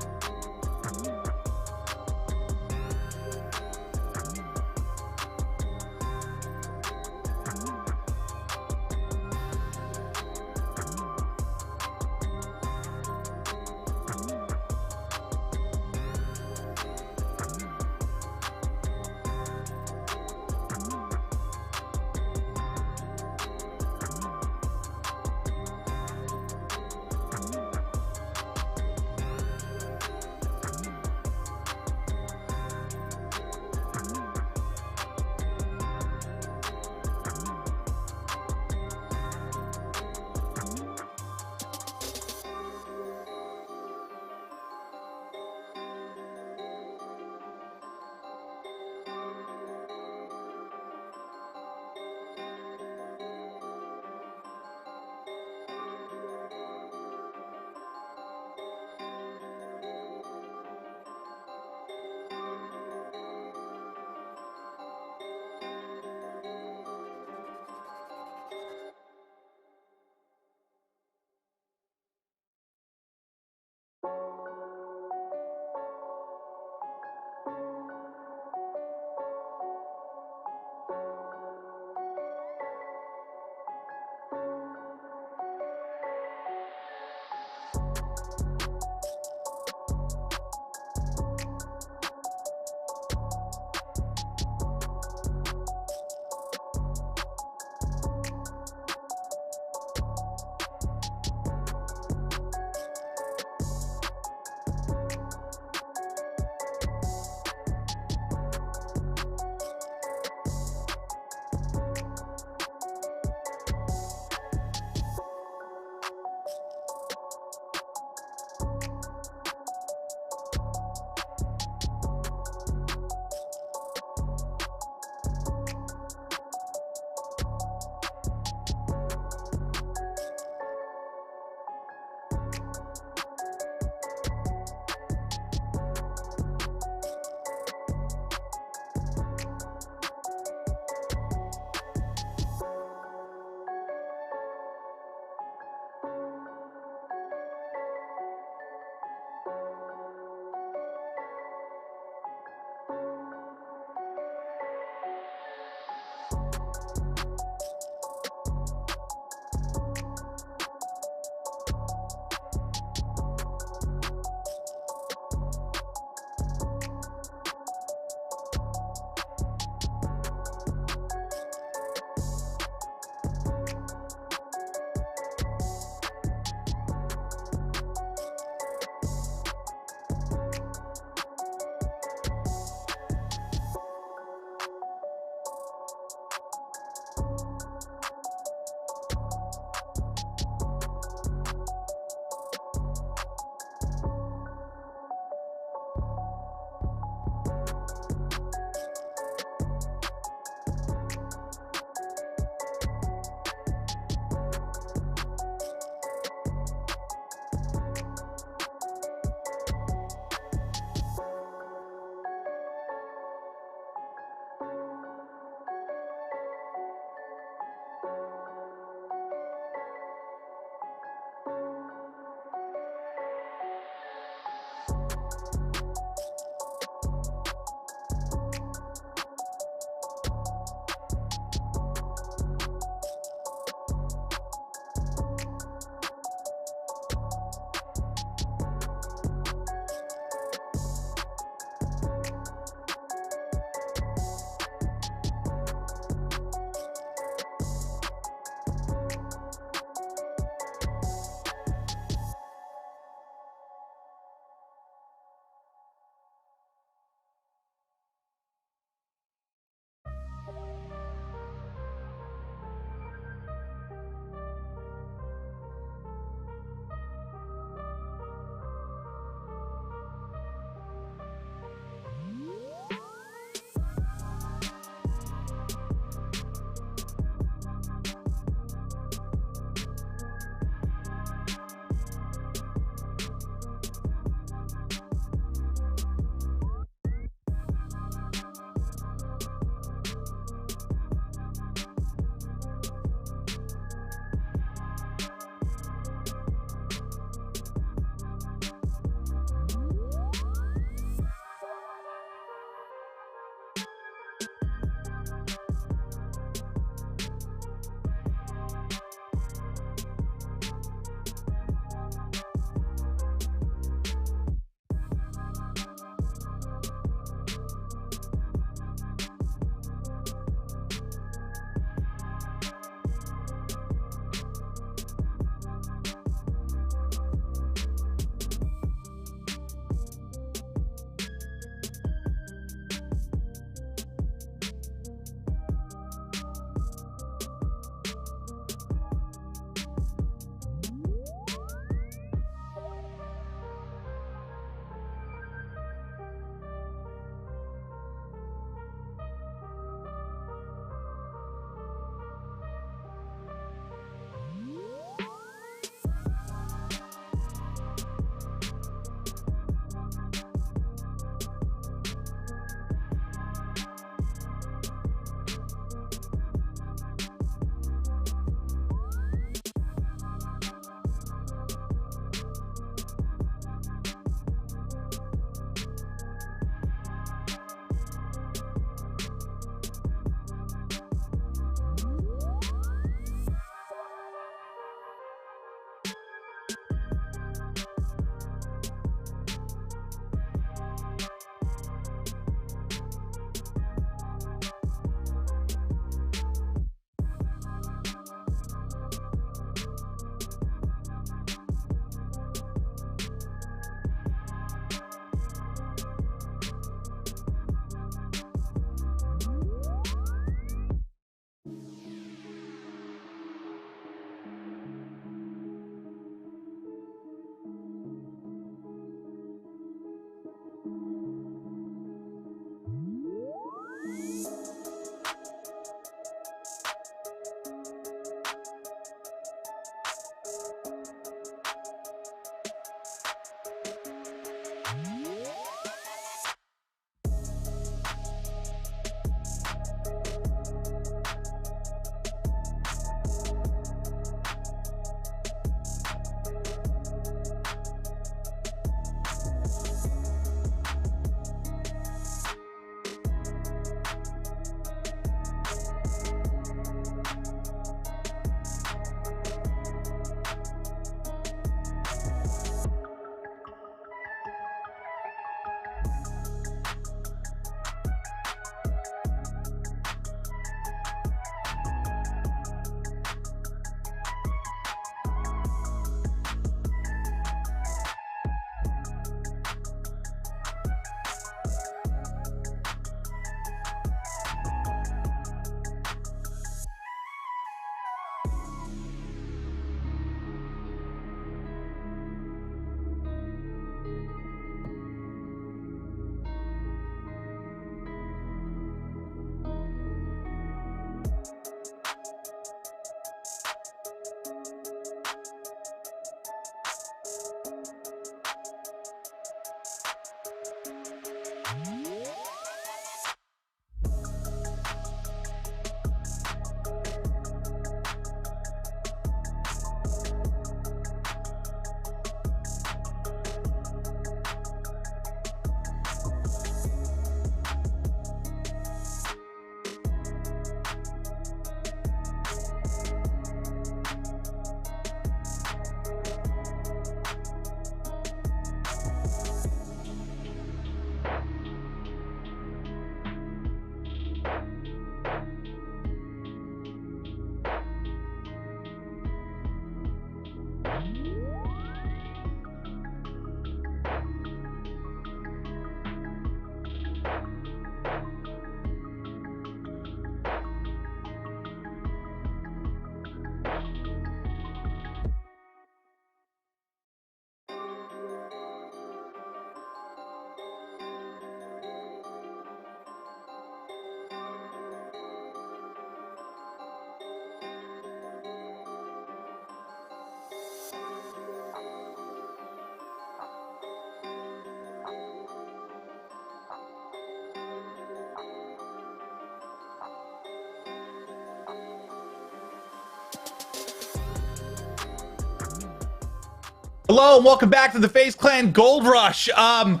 Hello and welcome back to the FaZe Clan Gold Rush. Don't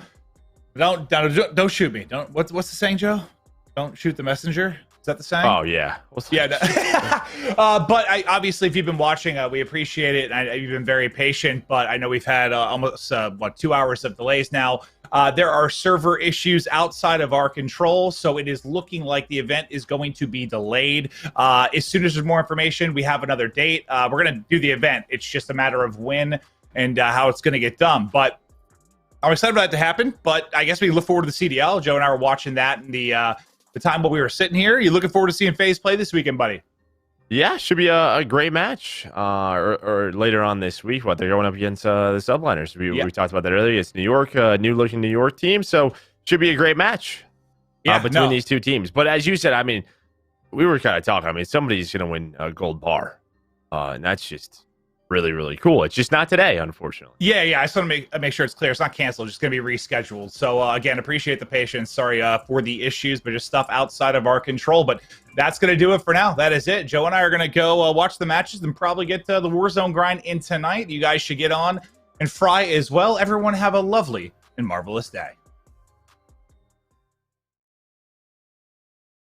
shoot me. Don't. What's the saying, Joe? Don't shoot the messenger. Is that the saying? Oh yeah. Yeah. But obviously, if you've been watching, we appreciate it. You've been very patient. But I know we've had almost 2 hours of delays now. There are server issues outside of our control, so it is looking like the event is going to be delayed. As soon as there's more information, we have another date. We're going to do the event. It's just a matter of when and how it's going to get done. But I'm excited for that to happen. But I guess we look forward to the CDL. Joe and I were watching that in the time while we were sitting here. You looking forward to seeing FaZe play this weekend, buddy? Yeah, should be a great match. Or later on this week, they're going up against the Subliners. We talked about that earlier. It's New York, new looking New York team, so should be a great match between these two teams. But as you said, I mean, we were kind of talking. I mean, somebody's going to win a gold bar, and that's just really, really cool. It's just not today, unfortunately. Yeah. I just want to make sure it's clear. It's not canceled. It's just going to be rescheduled. So, again, appreciate the patience. Sorry for the issues, but just stuff outside of our control. But that's going to do it for now. That is it. Joe and I are going to go watch the matches and probably get the Warzone grind in tonight. You guys should get on and fry as well. Everyone have a lovely and marvelous day.